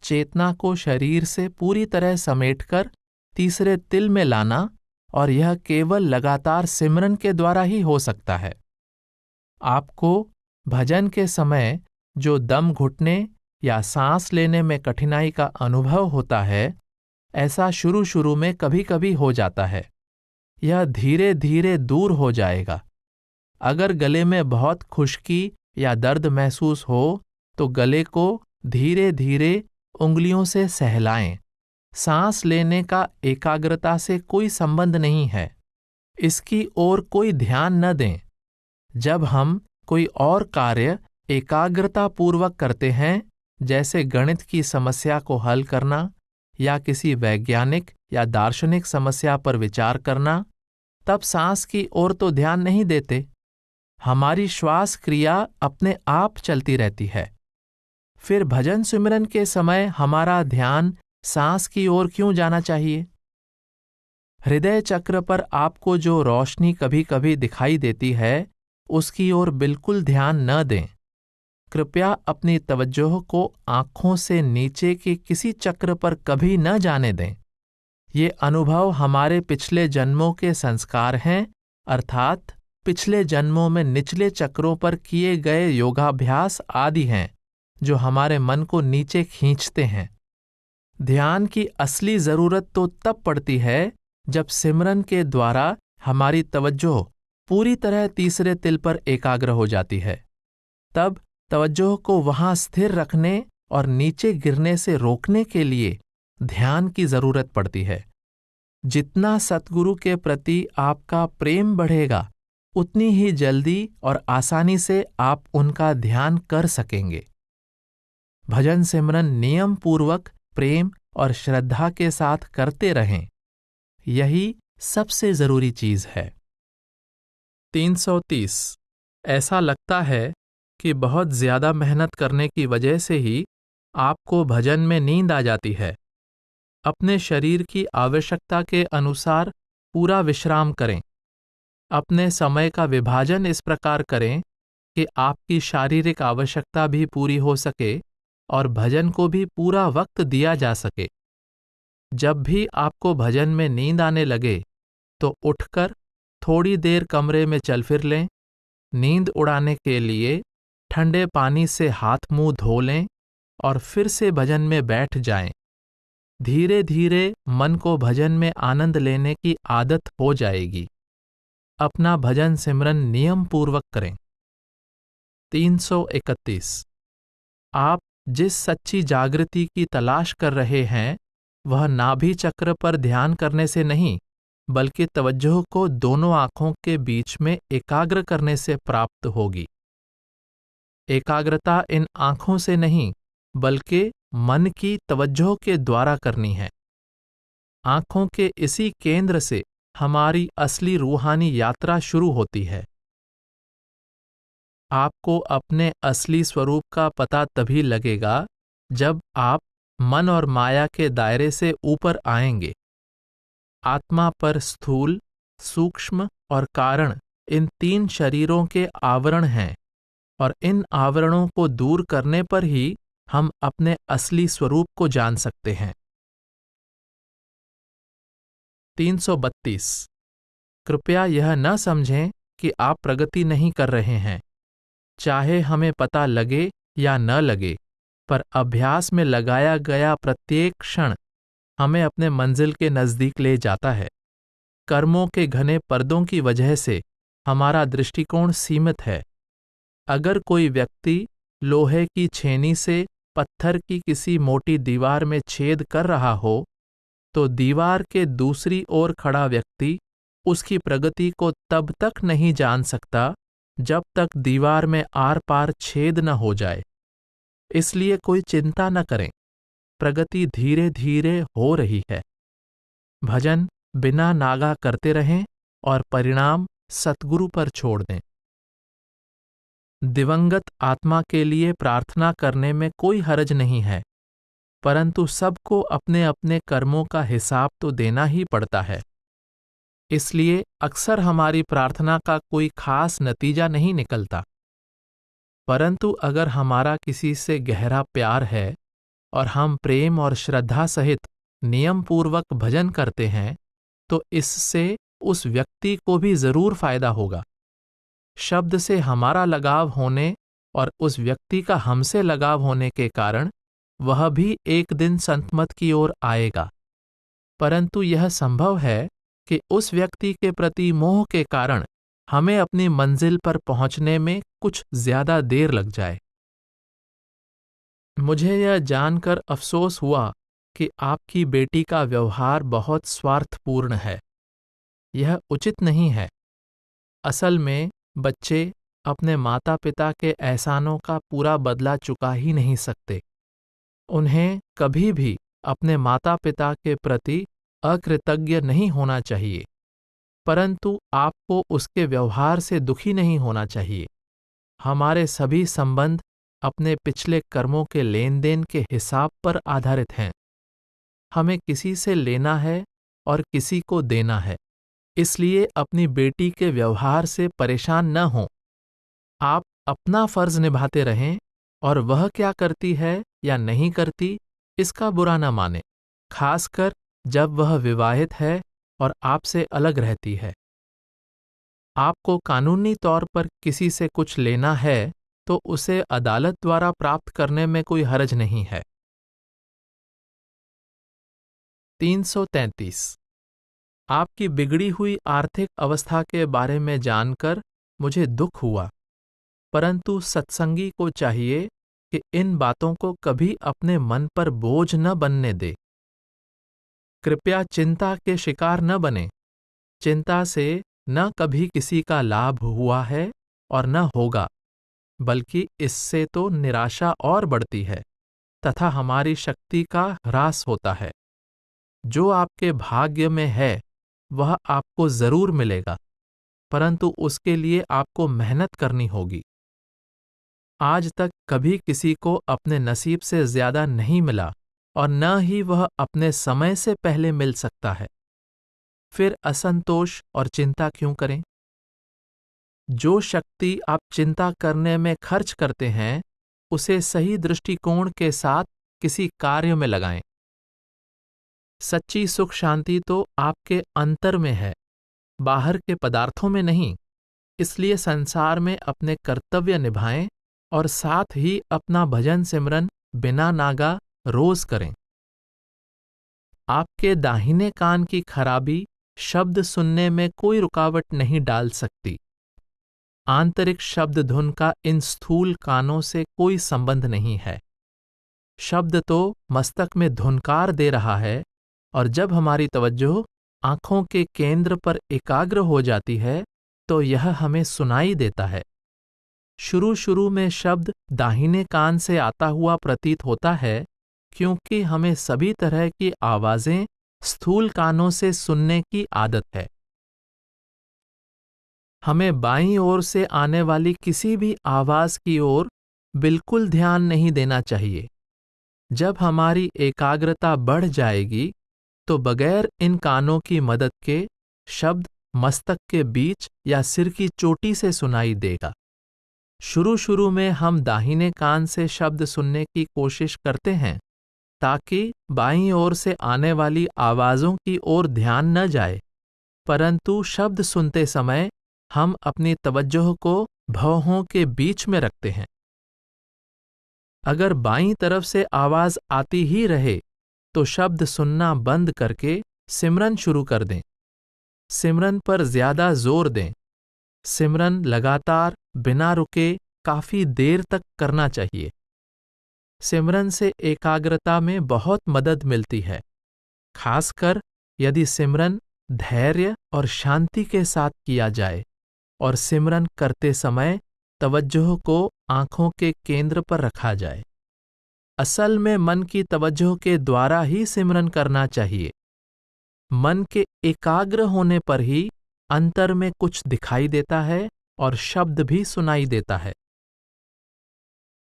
चेतना को शरीर से पूरी तरह समेटकर तीसरे तिल में लाना, और यह केवल लगातार सिमरन के द्वारा ही हो सकता है। आपको भजन के समय जो दम घुटने या सांस लेने में कठिनाई का अनुभव होता है, ऐसा शुरू शुरू में कभी कभी हो जाता है। यह धीरे धीरे दूर हो जाएगा अगर गले में बहुत खुश्की या दर्द महसूस हो तो गले को धीरे धीरे उंगलियों से सहलाएं। सांस लेने का एकाग्रता से कोई संबंध नहीं है, इसकी ओर कोई ध्यान न दें। जब हम कोई और कार्य एकाग्रतापूर्वक करते हैं, जैसे गणित की समस्या को हल करना या किसी वैज्ञानिक या दार्शनिक समस्या पर विचार करना, तब सांस की ओर तो ध्यान नहीं देते। हमारी श्वास क्रिया अपने आप चलती रहती है। फिर भजन सिमरन के समय हमारा ध्यान सांस की ओर क्यों जाना चाहिए? हृदय चक्र पर आपको जो रोशनी कभी कभी दिखाई देती है, उसकी ओर बिल्कुल ध्यान न दें। कृपया अपनी तवज्जो को आंखों से नीचे के किसी चक्र पर कभी न जाने दें। ये अनुभव हमारे पिछले जन्मों के संस्कार हैं, अर्थात पिछले जन्मों में निचले चक्रों पर किए गए योगाभ्यास आदि हैं, जो हमारे मन को नीचे खींचते हैं। ध्यान की असली जरूरत तो तब पड़ती है जब सिमरन के द्वारा हमारी तवज्जो पूरी तरह तीसरे तिल पर एकाग्र हो जाती है। तब तवज्जो को वहां स्थिर रखने और नीचे गिरने से रोकने के लिए ध्यान की जरूरत पड़ती है। जितना सतगुरु के प्रति आपका प्रेम बढ़ेगा, उतनी ही जल्दी और आसानी से आप उनका ध्यान कर सकेंगे। भजन सिमरन नियम पूर्वक प्रेम और श्रद्धा के साथ करते रहें, यही सबसे जरूरी चीज है। 330। ऐसा लगता है कि बहुत ज्यादा मेहनत करने की वजह से ही आपको भजन में नींद आ जाती है। अपने शरीर की आवश्यकता के अनुसार पूरा विश्राम करें। अपने समय का विभाजन इस प्रकार करें कि आपकी शारीरिक आवश्यकता भी पूरी हो सके और भजन को भी पूरा वक्त दिया जा सके। जब भी आपको भजन में नींद आने लगे तो उठकर थोड़ी देर कमरे में चल फिर लें। नींद उड़ाने के लिए ठंडे पानी से हाथ मुंह धो लें और फिर से भजन में बैठ जाएं। धीरे धीरे मन को भजन में आनंद लेने की आदत हो जाएगी। अपना भजन सिमरन नियम पूर्वक करें। 331। आप जिस सच्ची जागृति की तलाश कर रहे हैं, वह नाभि चक्र पर ध्यान करने से नहीं, बल्कि तवज्जो को दोनों आंखों के बीच में एकाग्र करने से प्राप्त होगी। एकाग्रता इन आंखों से नहीं, बल्कि मन की तवज्जो के द्वारा करनी है। आंखों के इसी केंद्र से हमारी असली रूहानी यात्रा शुरू होती है। आपको अपने असली स्वरूप का पता तभी लगेगा जब आप मन और माया के दायरे से ऊपर आएंगे। आत्मा पर स्थूल, सूक्ष्म और कारण इन 3 शरीरों के आवरण हैं, और इन आवरणों को दूर करने पर ही हम अपने असली स्वरूप को जान सकते हैं। 332। कृपया यह न समझें कि आप प्रगति नहीं कर रहे हैं। चाहे हमें पता लगे या न लगे, पर अभ्यास में लगाया गया प्रत्येक क्षण हमें अपने मंजिल के नजदीक ले जाता है। कर्मों के घने पर्दों की वजह से हमारा दृष्टिकोण सीमित है। अगर कोई व्यक्ति लोहे की छेनी से पत्थर की किसी मोटी दीवार में छेद कर रहा हो, तो दीवार के दूसरी ओर खड़ा व्यक्ति उसकी प्रगति को तब तक नहीं जान सकता जब तक दीवार में आर पार छेद न हो जाए। इसलिए कोई चिंता न करें, प्रगति धीरे धीरे हो रही है। भजन बिना नागा करते रहें और परिणाम सतगुरु पर छोड़ दें। दिवंगत आत्मा के लिए प्रार्थना करने में कोई हर्ज नहीं है, परंतु सबको अपने अपने कर्मों का हिसाब तो देना ही पड़ता है। इसलिए अक्सर हमारी प्रार्थना का कोई खास नतीजा नहीं निकलता। परंतु अगर हमारा किसी से गहरा प्यार है और हम प्रेम और श्रद्धा सहित नियम पूर्वक भजन करते हैं, तो इससे उस व्यक्ति को भी जरूर फायदा होगा। शब्द से हमारा लगाव होने और उस व्यक्ति का हमसे लगाव होने के कारण वह भी एक दिन संतमत की ओर आएगा। परंतु यह संभव है कि उस व्यक्ति के प्रति मोह के कारण हमें अपनी मंजिल पर पहुंचने में कुछ ज्यादा देर लग जाए। मुझे यह जानकर अफसोस हुआ कि आपकी बेटी का व्यवहार बहुत स्वार्थपूर्ण है। यह उचित नहीं है। असल में बच्चे अपने माता पिता के एहसानों का पूरा बदला चुका ही नहीं सकते। उन्हें कभी भी अपने माता पिता के प्रति अकृतज्ञ नहीं होना चाहिए, परंतु आपको उसके व्यवहार से दुखी नहीं होना चाहिए। हमारे सभी संबंध अपने पिछले कर्मों के लेन देन के हिसाब पर आधारित हैं। हमें किसी से लेना है और किसी को देना है, इसलिए अपनी बेटी के व्यवहार से परेशान न हों। आप अपना फर्ज निभाते रहें और वह क्या करती है या नहीं करती इसका बुरा न माने, खासकर जब वह विवाहित है और आपसे अलग रहती है। आपको कानूनी तौर पर किसी से कुछ लेना है तो उसे अदालत द्वारा प्राप्त करने में कोई हर्ज नहीं है। 333। आपकी बिगड़ी हुई आर्थिक अवस्था के बारे में जानकर मुझे दुख हुआ, परंतु सत्संगी को चाहिए कि इन बातों को कभी अपने मन पर बोझ न बनने दे। कृपया चिंता के शिकार न बने। चिंता से न कभी किसी का लाभ हुआ है और न होगा, बल्कि इससे तो निराशा और बढ़ती है तथा हमारी शक्ति का ह्रास होता है। जो आपके भाग्य में है वह आपको जरूर मिलेगा, परंतु उसके लिए आपको मेहनत करनी होगी। आज तक कभी किसी को अपने नसीब से ज्यादा नहीं मिला और न ही वह अपने समय से पहले मिल सकता है। फिर असंतोष और चिंता क्यों करें? जो शक्ति आप चिंता करने में खर्च करते हैं उसे सही दृष्टिकोण के साथ किसी कार्य में लगाएं। सच्ची सुख शांति तो आपके अंतर में है, बाहर के पदार्थों में नहीं। इसलिए संसार में अपने कर्तव्य निभाएं और साथ ही अपना भजन सिमरन बिना नागा रोज करें। आपके दाहिने कान की खराबी शब्द सुनने में कोई रुकावट नहीं डाल सकती। आंतरिक शब्द धुन का इन स्थूल कानों से कोई संबंध नहीं है। शब्द तो मस्तक में धुनकार दे रहा है, और जब हमारी तवज्जो आंखों के केंद्र पर एकाग्र हो जाती है तो यह हमें सुनाई देता है। शुरू शुरू में शब्द दाहिने कान से आता हुआ प्रतीत होता है, क्योंकि हमें सभी तरह की आवाजें स्थूल कानों से सुनने की आदत है। हमें बाईं ओर से आने वाली किसी भी आवाज की ओर बिल्कुल ध्यान नहीं देना चाहिए। जब हमारी एकाग्रता बढ़ जाएगी तो बगैर इन कानों की मदद के शब्द मस्तक के बीच या सिर की चोटी से सुनाई देगा। शुरू शुरू में हम दाहिने कान से शब्द सुनने की कोशिश करते हैं ताकि बाईं ओर से आने वाली आवाजों की ओर ध्यान न जाए, परंतु शब्द सुनते समय हम अपनी तवज्जो को भौहों के बीच में रखते हैं। अगर बाईं तरफ से आवाज आती ही रहे तो शब्द सुनना बंद करके सिमरन शुरू कर दें। सिमरन पर ज्यादा जोर दें। सिमरन लगातार बिना रुके काफी देर तक करना चाहिए। सिमरन से एकाग्रता में बहुत मदद मिलती है, खासकर यदि सिमरन धैर्य और शांति के साथ किया जाए और सिमरन करते समय तवज्जो को आंखों के केंद्र पर रखा जाए। असल में मन की तवज्जो के द्वारा ही सिमरन करना चाहिए। मन के एकाग्र होने पर ही अंतर में कुछ दिखाई देता है और शब्द भी सुनाई देता है।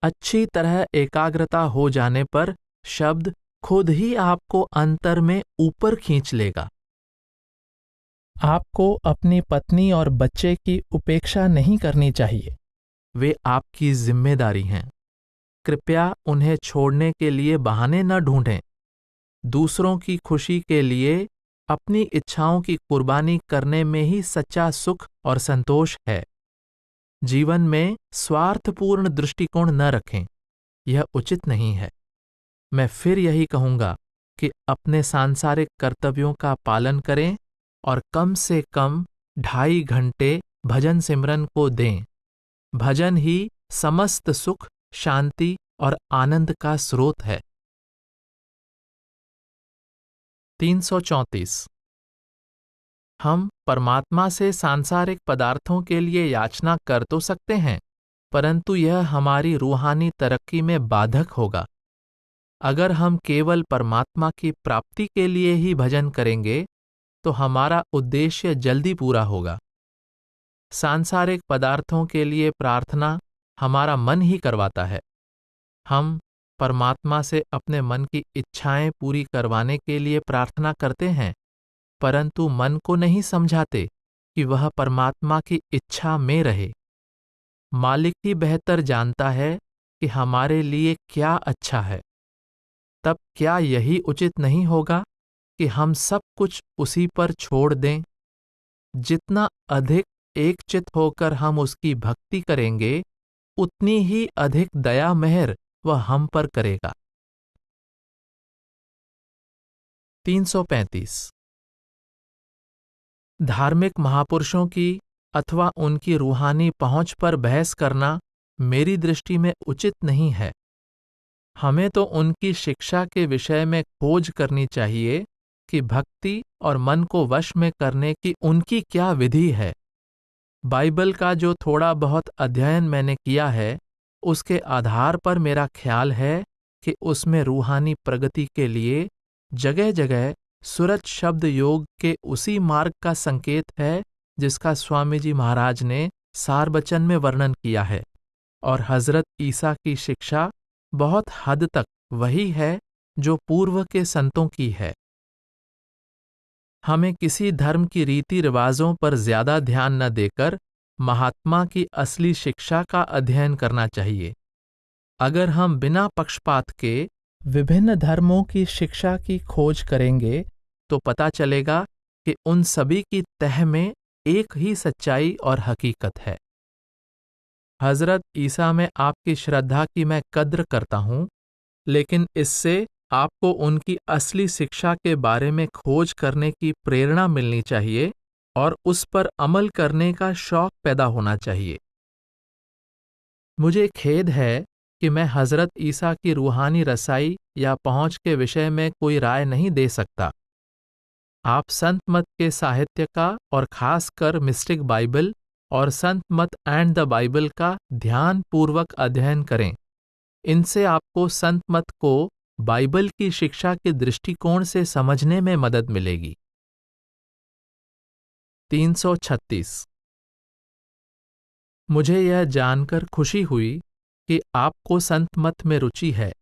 अच्छी तरह एकाग्रता हो जाने पर शब्द खुद ही आपको अंतर में ऊपर खींच लेगा। आपको अपनी पत्नी और बच्चे की उपेक्षा नहीं करनी चाहिए। वे आपकी जिम्मेदारी हैं। कृपया उन्हें छोड़ने के लिए बहाने न ढूंढें। दूसरों की खुशी के लिए अपनी इच्छाओं की कुर्बानी करने में ही सच्चा सुख और संतोष है। जीवन में स्वार्थपूर्ण दृष्टिकोण न रखें, यह उचित नहीं है। मैं फिर यही कहूंगा कि अपने सांसारिक कर्तव्यों का पालन करें और कम से कम 2.5 घंटे भजन सिमरन को दें। भजन ही समस्त सुख, शांति और आनंद का स्रोत है। 334। हम परमात्मा से सांसारिक पदार्थों के लिए याचना कर तो सकते हैं, परंतु यह हमारी रूहानी तरक्की में बाधक होगा। अगर हम केवल परमात्मा की प्राप्ति के लिए ही भजन करेंगे तो हमारा उद्देश्य जल्दी पूरा होगा। सांसारिक पदार्थों के लिए प्रार्थना हमारा मन ही करवाता है। हम परमात्मा से अपने मन की इच्छाएं पूरी करवाने के लिए प्रार्थना करते हैं, परंतु मन को नहीं समझाते कि वह परमात्मा की इच्छा में रहे। मालिक ही बेहतर जानता है कि हमारे लिए क्या अच्छा है। तब क्या यही उचित नहीं होगा कि हम सब कुछ उसी पर छोड़ दें? जितना अधिक एकचित होकर हम उसकी भक्ति करेंगे, उतनी ही अधिक दया मेहर वह हम पर करेगा। 335। धार्मिक महापुरुषों की अथवा उनकी रूहानी पहुंच पर बहस करना मेरी दृष्टि में उचित नहीं है। हमें तो उनकी शिक्षा के विषय में खोज करनी चाहिए कि भक्ति और मन को वश में करने की उनकी क्या विधि है। बाइबल का जो थोड़ा बहुत अध्ययन मैंने किया है, उसके आधार पर मेरा ख्याल है कि उसमें रूहानी प्रगति के लिए जगह जगह सूरज शब्द योग के उसी मार्ग का संकेत है जिसका स्वामी जी महाराज ने सारबचन में वर्णन किया है, और हजरत ईसा की शिक्षा बहुत हद तक वही है जो पूर्व के संतों की है। हमें किसी धर्म की रीति रिवाजों पर ज्यादा ध्यान न देकर महात्मा की असली शिक्षा का अध्ययन करना चाहिए। अगर हम बिना पक्षपात के विभिन्न धर्मों की शिक्षा की खोज करेंगे तो पता चलेगा कि उन सभी की तह में एक ही सच्चाई और हकीकत है। हजरत ईसा में आपकी श्रद्धा की मैं कद्र करता हूं, लेकिन इससे आपको उनकी असली शिक्षा के बारे में खोज करने की प्रेरणा मिलनी चाहिए और उस पर अमल करने का शौक पैदा होना चाहिए। मुझे खेद है कि मैं हजरत ईसा की रूहानी रसाई या पहुंच के विषय में कोई राय नहीं दे सकता। आप संत मत के साहित्य का और खासकर मिस्टिक बाइबल और संत मत एंड द बाइबल का ध्यान पूर्वक अध्ययन करें। इनसे आपको संत मत को बाइबल की शिक्षा के दृष्टिकोण से समझने में मदद मिलेगी। 336। मुझे यह जानकर खुशी हुई कि आपको संत मत में रुचि है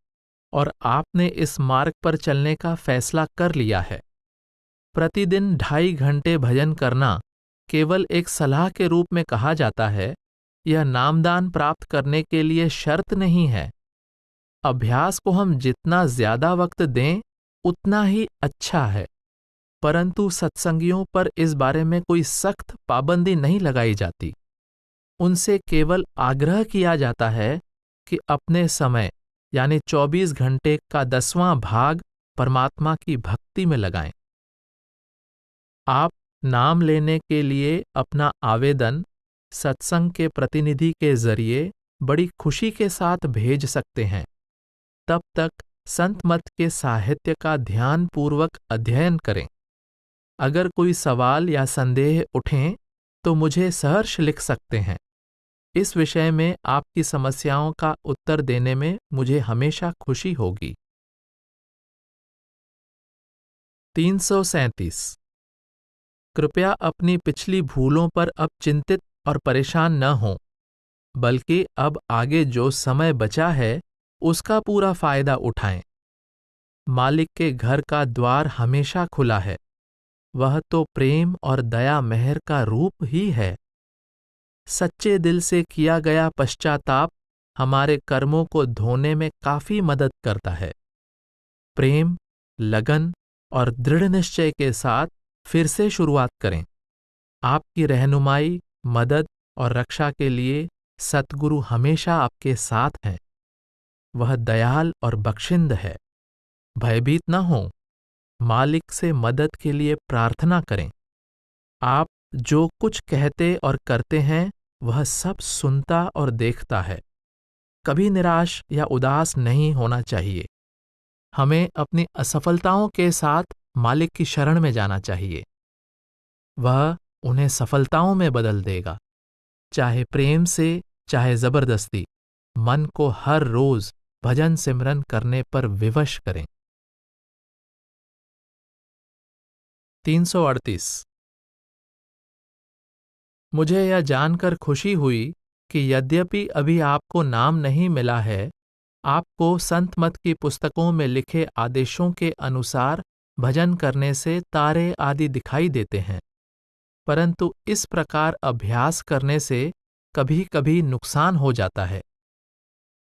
और आपने इस मार्ग पर चलने का फैसला कर लिया है। प्रतिदिन 2.5 घंटे भजन करना केवल एक सलाह के रूप में कहा जाता है, यह नामदान प्राप्त करने के लिए शर्त नहीं है। अभ्यास को हम जितना ज्यादा वक्त दें उतना ही अच्छा है, परंतु सत्संगियों पर इस बारे में कोई सख्त पाबंदी नहीं लगाई जाती। उनसे केवल आग्रह किया जाता है कि अपने समय यानी 24 घंटे का 10वां भाग परमात्मा की भक्ति में लगाएं। आप नाम लेने के लिए अपना आवेदन सत्संग के प्रतिनिधि के जरिए बड़ी खुशी के साथ भेज सकते हैं। तब तक संत मत के साहित्य का ध्यानपूर्वक अध्ययन करें। अगर कोई सवाल या संदेह उठें तो मुझे सहर्ष लिख सकते हैं। इस विषय में आपकी समस्याओं का उत्तर देने में मुझे हमेशा खुशी होगी। 337। कृपया अपनी पिछली भूलों पर अब चिंतित और परेशान न हों, बल्कि अब आगे जो समय बचा है उसका पूरा फायदा उठाएं। मालिक के घर का द्वार हमेशा खुला है। वह तो प्रेम और दया मेहर का रूप ही है। सच्चे दिल से किया गया पश्चाताप हमारे कर्मों को धोने में काफी मदद करता है। प्रेम, लगन और दृढ़ निश्चय के साथ फिर से शुरुआत करें। आपकी रहनुमाई, मदद और रक्षा के लिए सतगुरु हमेशा आपके साथ हैं। वह दयाल और बख्शिंद है। भयभीत न हो, मालिक से मदद के लिए प्रार्थना करें। आप जो कुछ कहते और करते हैं वह सब सुनता और देखता है। कभी निराश या उदास नहीं होना चाहिए। हमें अपनी असफलताओं के साथ मालिक की शरण में जाना चाहिए। वह उन्हें सफलताओं में बदल देगा, चाहे प्रेम से चाहे जबरदस्ती। मन को हर रोज भजन सिमरन करने पर विवश करें। 338। मुझे यह जानकर खुशी हुई कि यद्यपि अभी आपको नाम नहीं मिला है, आपको संत मत की पुस्तकों में लिखे आदेशों के अनुसार भजन करने से तारे आदि दिखाई देते हैं, परंतु इस प्रकार अभ्यास करने से कभी कभी नुकसान हो जाता है।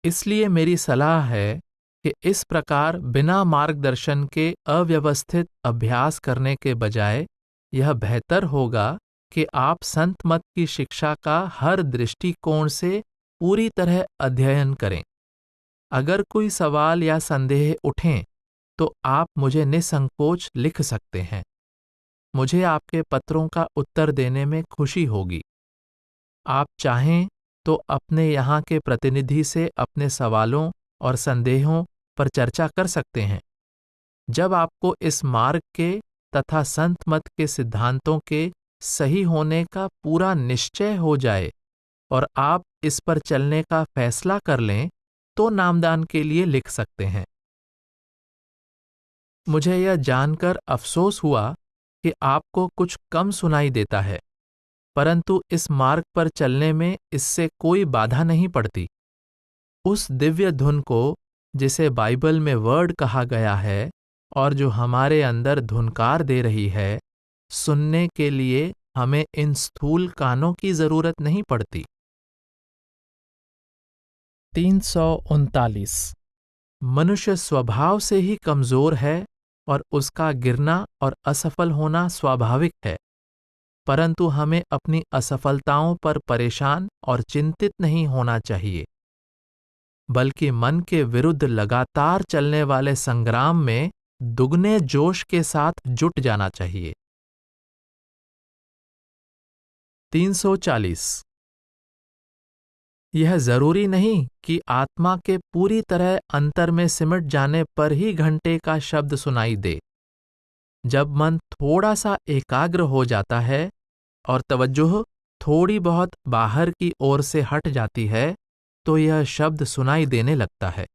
इसलिए मेरी सलाह है कि इस प्रकार बिना मार्गदर्शन के अव्यवस्थित अभ्यास करने के बजाय यह बेहतर होगा कि आप संत मत की शिक्षा का हर दृष्टिकोण से पूरी तरह अध्ययन करें। अगर कोई सवाल या संदेह उठें तो आप मुझे निसंकोच लिख सकते हैं। मुझे आपके पत्रों का उत्तर देने में खुशी होगी। आप चाहें तो अपने यहाँ के प्रतिनिधि से अपने सवालों और संदेहों पर चर्चा कर सकते हैं। जब आपको इस मार्ग के तथा संत मत के सिद्धांतों के सही होने का पूरा निश्चय हो जाए और आप इस पर चलने का फैसला कर लें, तो नामदान के लिए लिख सकते हैं। मुझे यह जानकर अफसोस हुआ कि आपको कुछ कम सुनाई देता है, परंतु इस मार्ग पर चलने में इससे कोई बाधा नहीं पड़ती। उस दिव्य धुन को जिसे बाइबल में वर्ड कहा गया है और जो हमारे अंदर धुनकार दे रही है, सुनने के लिए हमें इन स्थूल कानों की जरूरत नहीं पड़ती। 339। मनुष्य स्वभाव से ही कमजोर है और उसका गिरना और असफल होना स्वाभाविक है, परंतु हमें अपनी असफलताओं पर परेशान और चिंतित नहीं होना चाहिए, बल्कि मन के विरुद्ध लगातार चलने वाले संग्राम में दुगने जोश के साथ जुट जाना चाहिए। 340। यह जरूरी नहीं कि आत्मा के पूरी तरह अंतर में सिमट जाने पर ही घंटे का शब्द सुनाई दे। जब मन थोड़ा सा एकाग्र हो जाता है और तवज्जो थोड़ी बहुत बाहर की ओर से हट जाती है, तो यह शब्द सुनाई देने लगता है।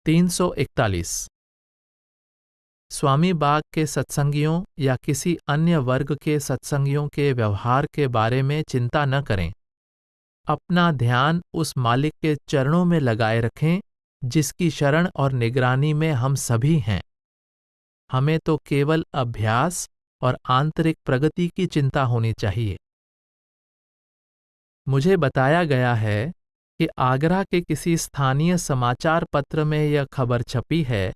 341। स्वामी बाग के सत्संगियों या किसी अन्य वर्ग के सत्संगियों के व्यवहार के बारे में चिंता न करें। अपना ध्यान उस मालिक के चरणों में लगाए रखें जिसकी शरण और निगरानी में हम सभी हैं। हमें तो केवल अभ्यास और आंतरिक प्रगति की चिंता होनी चाहिए। मुझे बताया गया है कि आगरा के किसी स्थानीय समाचार पत्र में यह खबर छपी है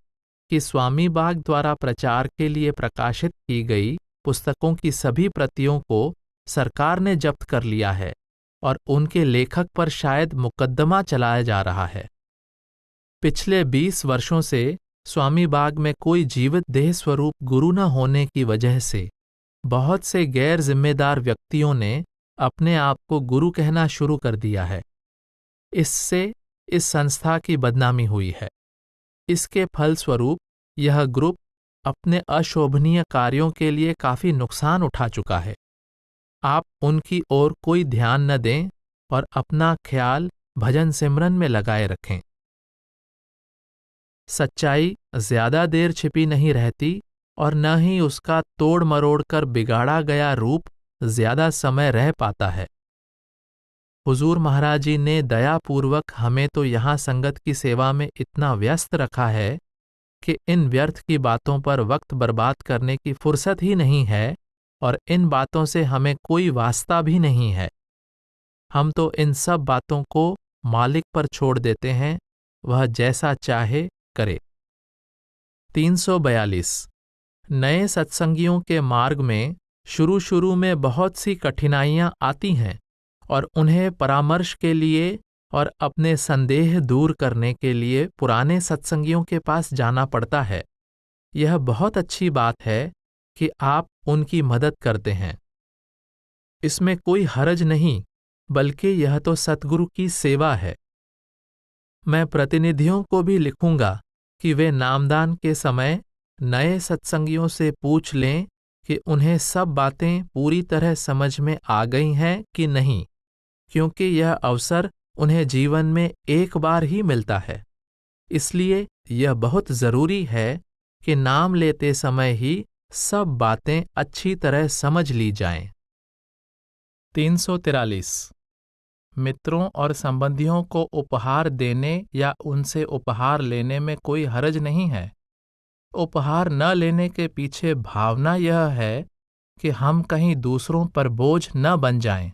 कि स्वामी बाग द्वारा प्रचार के लिए प्रकाशित की गई पुस्तकों की सभी प्रतियों को सरकार ने जब्त कर लिया है और उनके लेखक पर शायद मुकदमा चलाया जा रहा है। पिछले 20 वर्षों से स्वामी बाग में कोई जीवित देह स्वरूप गुरु न होने की वजह से बहुत से गैर जिम्मेदार व्यक्तियों ने अपने आप को गुरु कहना शुरू कर दिया है। इससे इस संस्था की बदनामी हुई है। इसके फलस्वरूप यह ग्रुप अपने अशोभनीय कार्यों के लिए काफी नुकसान उठा चुका है। आप उनकी ओर कोई ध्यान न दें और अपना ख्याल भजन सिमरन में लगाए रखें। सच्चाई ज्यादा देर छिपी नहीं रहती और न ही उसका तोड़ मरोड़ कर बिगाड़ा गया रूप ज्यादा समय रह पाता है। हुजूर महाराज जी ने दयापूर्वक हमें तो यहाँ संगत की सेवा में इतना व्यस्त रखा है कि इन व्यर्थ की बातों पर वक्त बर्बाद करने की फुर्सत ही नहीं है और इन बातों से हमें कोई वास्ता भी नहीं है। हम तो इन सब बातों को मालिक पर छोड़ देते हैं, वह जैसा चाहे करे। 342। नए सत्संगियों के मार्ग में शुरू में बहुत सी कठिनाइयां आती हैं और उन्हें परामर्श के लिए और अपने संदेह दूर करने के लिए पुराने सत्संगियों के पास जाना पड़ता है। यह बहुत अच्छी बात है कि आप उनकी मदद करते हैं। इसमें कोई हरज नहीं, बल्कि यह तो सतगुरु की सेवा है। मैं प्रतिनिधियों को भी लिखूंगा कि वे नामदान के समय नए सत्संगियों से पूछ लें कि उन्हें सब बातें पूरी तरह समझ में आ गई हैं कि नहीं, क्योंकि यह अवसर उन्हें जीवन में एक बार ही मिलता है। इसलिए यह बहुत जरूरी है कि नाम लेते समय ही सब बातें अच्छी तरह समझ ली जाएं। 343 मित्रों और संबंधियों को उपहार देने या उनसे उपहार लेने में कोई हरज नहीं है। उपहार न लेने के पीछे भावना यह है कि हम कहीं दूसरों पर बोझ न बन जाएं।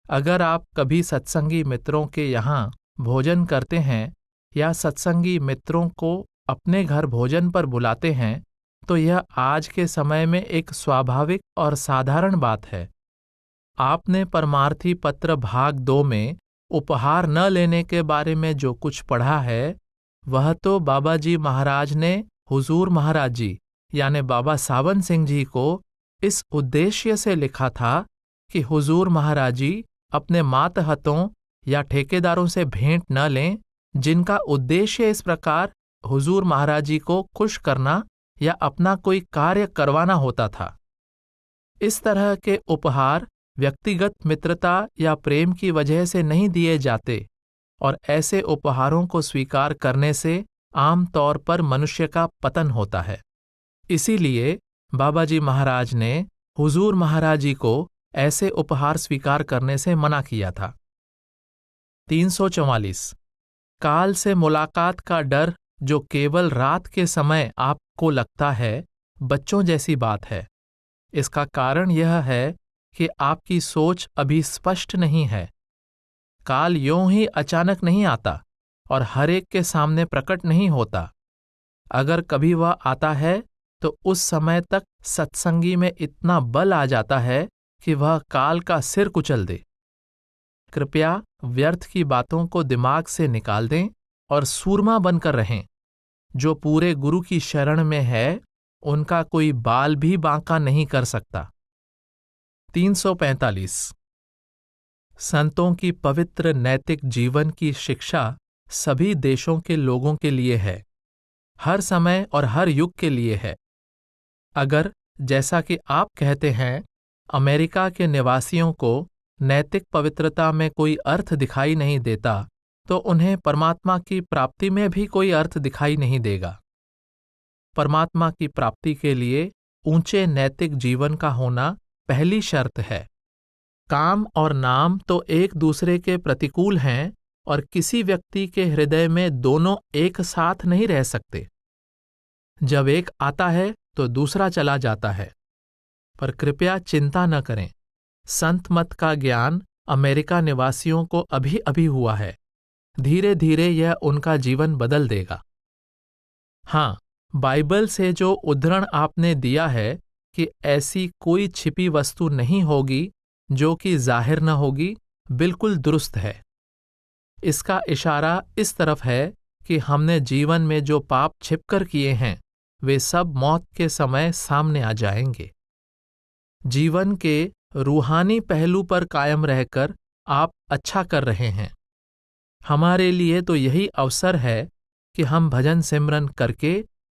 अगर आप कभी सत्संगी मित्रों के यहाँ भोजन करते हैं या सत्संगी मित्रों को अपने घर भोजन पर बुलाते हैं, तो यह आज के समय में एक स्वाभाविक और साधारण बात है। आपने परमार्थी पत्र भाग 2 में उपहार न लेने के बारे में जो कुछ पढ़ा है, वह तो बाबा जी महाराज ने हुजूर महाराज जी यानी बाबा सावन सिंह जी को इस उद्देश्य से लिखा था कि हुजूर महाराज जी अपने मातहतों या ठेकेदारों से भेंट न लें, जिनका उद्देश्य इस प्रकार हुजूर महाराज जी को खुश करना या अपना कोई कार्य करवाना होता था। इस तरह के उपहार व्यक्तिगत मित्रता या प्रेम की वजह से नहीं दिए जाते, और ऐसे उपहारों को स्वीकार करने से आम तौर पर मनुष्य का पतन होता है। इसीलिए बाबा जी महाराज ने हुजूर महाराज जी को ऐसे उपहार स्वीकार करने से मना किया था। 344 काल से मुलाकात का डर जो केवल रात के समय आपको लगता है, बच्चों जैसी बात है। इसका कारण यह है कि आपकी सोच अभी स्पष्ट नहीं है। काल यों ही अचानक नहीं आता और हर एक के सामने प्रकट नहीं होता। अगर कभी वह आता है तो उस समय तक सत्संगी में इतना बल आ जाता है कि वह काल का सिर कुचल दे। कृपया व्यर्थ की बातों को दिमाग से निकाल दें और सूरमा बनकर रहें। जो पूरे गुरु की शरण में है, उनका कोई बाल भी बांका नहीं कर सकता। 345 संतों की पवित्र नैतिक जीवन की शिक्षा सभी देशों के लोगों के लिए है, हर समय और हर युग के लिए है। अगर, जैसा कि आप कहते हैं, अमेरिका के निवासियों को नैतिक पवित्रता में कोई अर्थ दिखाई नहीं देता, तो उन्हें परमात्मा की प्राप्ति में भी कोई अर्थ दिखाई नहीं देगा। परमात्मा की प्राप्ति के लिए ऊंचे नैतिक जीवन का होना पहली शर्त है। काम और नाम तो एक दूसरे के प्रतिकूल हैं और किसी व्यक्ति के हृदय में दोनों एक साथ नहीं रह सकते। जब एक आता है तो दूसरा चला जाता है। पर कृपया चिंता न करें, संत मत का ज्ञान अमेरिका निवासियों को अभी अभी हुआ है। धीरे धीरे यह उनका जीवन बदल देगा। हाँ, बाइबल से जो उद्धरण आपने दिया है कि ऐसी कोई छिपी वस्तु नहीं होगी जो कि जाहिर न होगी, बिल्कुल दुरुस्त है। इसका इशारा इस तरफ है कि हमने जीवन में जो पाप छिपकर किए हैं, वे सब मौत के समय सामने आ जाएंगे। जीवन के रूहानी पहलू पर कायम रहकर आप अच्छा कर रहे हैं। हमारे लिए तो यही अवसर है कि हम भजन सिमरन करके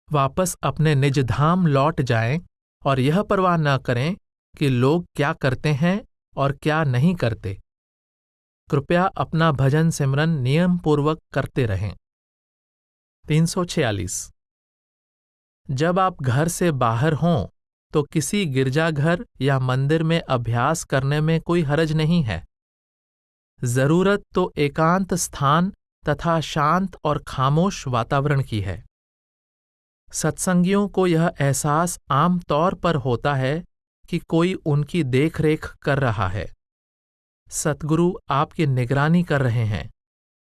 वापस अपने निज धाम लौट जाएं और यह परवाह न करें कि लोग क्या करते हैं और क्या नहीं करते। कृपया अपना भजन सिमरन नियम पूर्वक करते रहें। 346 जब आप घर से बाहर हों तो किसी गिरजाघर या मंदिर में अभ्यास करने में कोई हरज नहीं है। जरूरत तो एकांत स्थान तथा शांत और खामोश वातावरण की है। सत्संगियों को यह एहसास आम तौर पर होता है कि कोई उनकी देखरेख कर रहा है। सतगुरु आपकी निगरानी कर रहे हैं।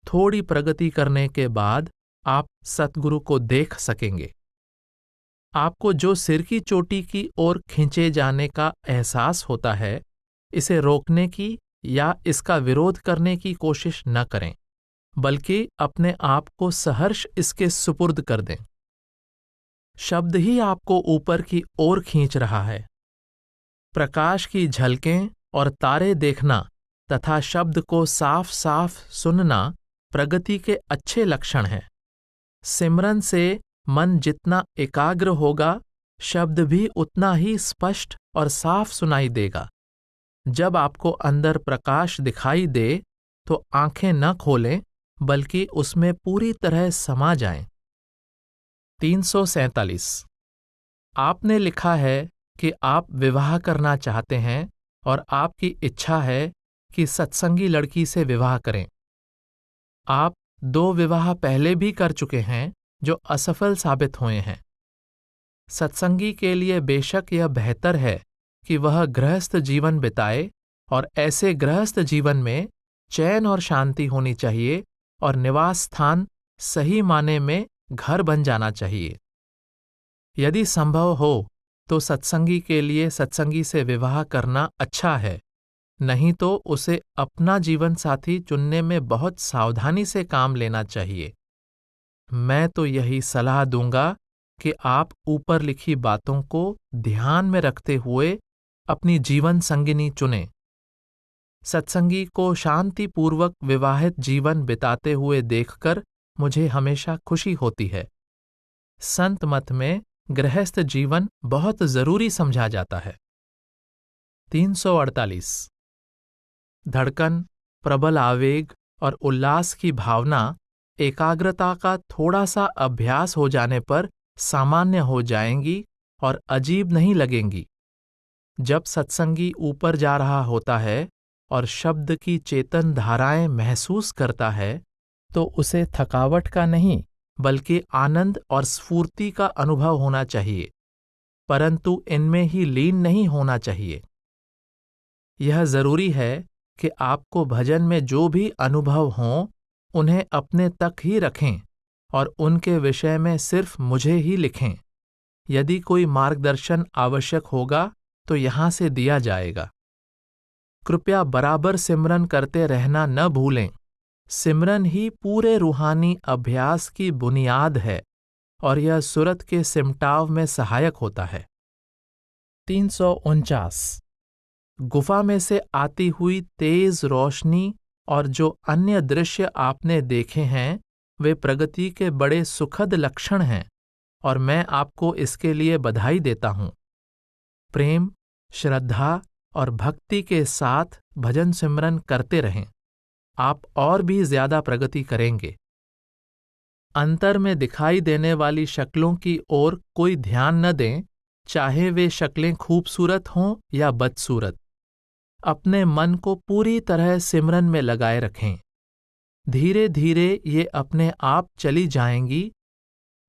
थोड़ी प्रगति करने के बाद आप सतगुरु को देख सकेंगे। आपको जो सिर की चोटी की ओर खींचे जाने का एहसास होता है, इसे रोकने की या इसका विरोध करने की कोशिश न करें, बल्कि अपने आप को सहर्ष इसके सुपुर्द कर दें। शब्द ही आपको ऊपर की ओर खींच रहा है। प्रकाश की झलकें और तारे देखना तथा शब्द को साफ साफ सुनना प्रगति के अच्छे लक्षण हैं। सिमरन से मन जितना एकाग्र होगा, शब्द भी उतना ही स्पष्ट और साफ सुनाई देगा। जब आपको अंदर प्रकाश दिखाई दे तो आंखें न खोलें, बल्कि उसमें पूरी तरह समा जाएं। 347। आपने लिखा है कि आप विवाह करना चाहते हैं और आपकी इच्छा है कि सत्संगी लड़की से विवाह करें। आप 2 विवाह पहले भी कर चुके हैं जो असफल साबित हुए हैं। सत्संगी के लिए बेशक यह बेहतर है कि वह गृहस्थ जीवन बिताए, और ऐसे गृहस्थ जीवन में चैन और शांति होनी चाहिए और निवास स्थान सही माने में घर बन जाना चाहिए। यदि संभव हो तो सत्संगी के लिए सत्संगी से विवाह करना अच्छा है, नहीं तो उसे अपना जीवन साथी चुनने में बहुत सावधानी से काम लेना चाहिए। मैं तो यही सलाह दूंगा कि आप ऊपर लिखी बातों को ध्यान में रखते हुए अपनी जीवन संगिनी चुनें। सत्संगी को शांतिपूर्वक विवाहित जीवन बिताते हुए देखकर मुझे हमेशा खुशी होती है। संत मत में गृहस्थ जीवन बहुत जरूरी समझा जाता है। 348। धड़कन, प्रबल आवेग और उल्लास की भावना एकाग्रता का थोड़ा सा अभ्यास हो जाने पर सामान्य हो जाएंगी और अजीब नहीं लगेंगी। जब सत्संगी ऊपर जा रहा होता है और शब्द की चेतन धाराएं महसूस करता है, तो उसे थकावट का नहीं बल्कि आनंद और स्फूर्ति का अनुभव होना चाहिए, परंतु इनमें ही लीन नहीं होना चाहिए। यह जरूरी है कि आपको भजन में जो भी अनुभव हों, उन्हें अपने तक ही रखें और उनके विषय में सिर्फ मुझे ही लिखें। यदि कोई मार्गदर्शन आवश्यक होगा तो यहाँ से दिया जाएगा। कृपया बराबर सिमरन करते रहना न भूलें। सिमरन ही पूरे रूहानी अभ्यास की बुनियाद है और यह सूरत के सिमटाव में सहायक होता है। 349। गुफा में से आती हुई तेज रोशनी और जो अन्य दृश्य आपने देखे हैं, वे प्रगति के बड़े सुखद लक्षण हैं और मैं आपको इसके लिए बधाई देता हूँ। प्रेम, श्रद्धा और भक्ति के साथ भजन सिमरन करते रहें, आप और भी ज्यादा प्रगति करेंगे। अंतर में दिखाई देने वाली शक्लों की ओर कोई ध्यान न दें, चाहे वे शक्लें खूबसूरत हों या बदसूरत। अपने मन को पूरी तरह सिमरन में लगाए रखें। धीरे धीरे ये अपने आप चली जाएंगी,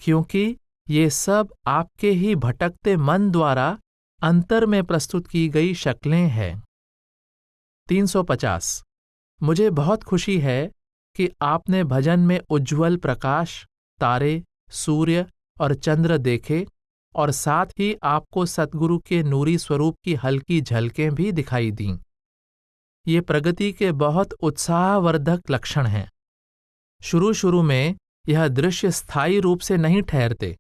क्योंकि ये सब आपके ही भटकते मन द्वारा अंतर में प्रस्तुत की गई शक्लें हैं। 350। मुझे बहुत खुशी है कि आपने भजन में उज्ज्वल प्रकाश, तारे, सूर्य और चंद्र देखे और साथ ही आपको सतगुरु के नूरी स्वरूप की हल्की झलकें भी दिखाई दीं। ये प्रगति के बहुत उत्साहवर्धक लक्षण हैं। शुरू शुरू में यह दृश्य स्थायी रूप से नहीं ठहरते।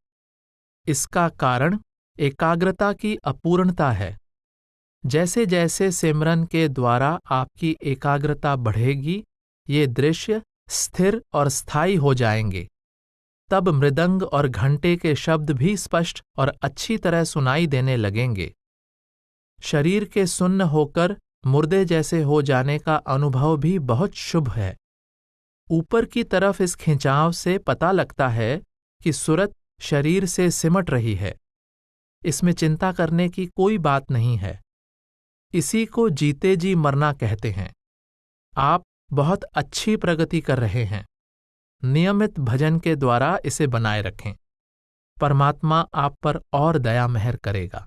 इसका कारण एकाग्रता की अपूर्णता है। जैसे जैसे सिमरन के द्वारा आपकी एकाग्रता बढ़ेगी, ये दृश्य स्थिर और स्थायी हो जाएंगे। तब मृदंग और घंटे के शब्द भी स्पष्ट और अच्छी तरह सुनाई देने लगेंगे। शरीर के सुन्न होकर मुर्दे जैसे हो जाने का अनुभव भी बहुत शुभ है। ऊपर की तरफ इस खिंचाव से पता लगता है कि सूरत शरीर से सिमट रही है। इसमें चिंता करने की कोई बात नहीं है। इसी को जीते जी मरना कहते हैं। आप बहुत अच्छी प्रगति कर रहे हैं। नियमित भजन के द्वारा इसे बनाए रखें। परमात्मा आप पर और दया मेहर करेगा।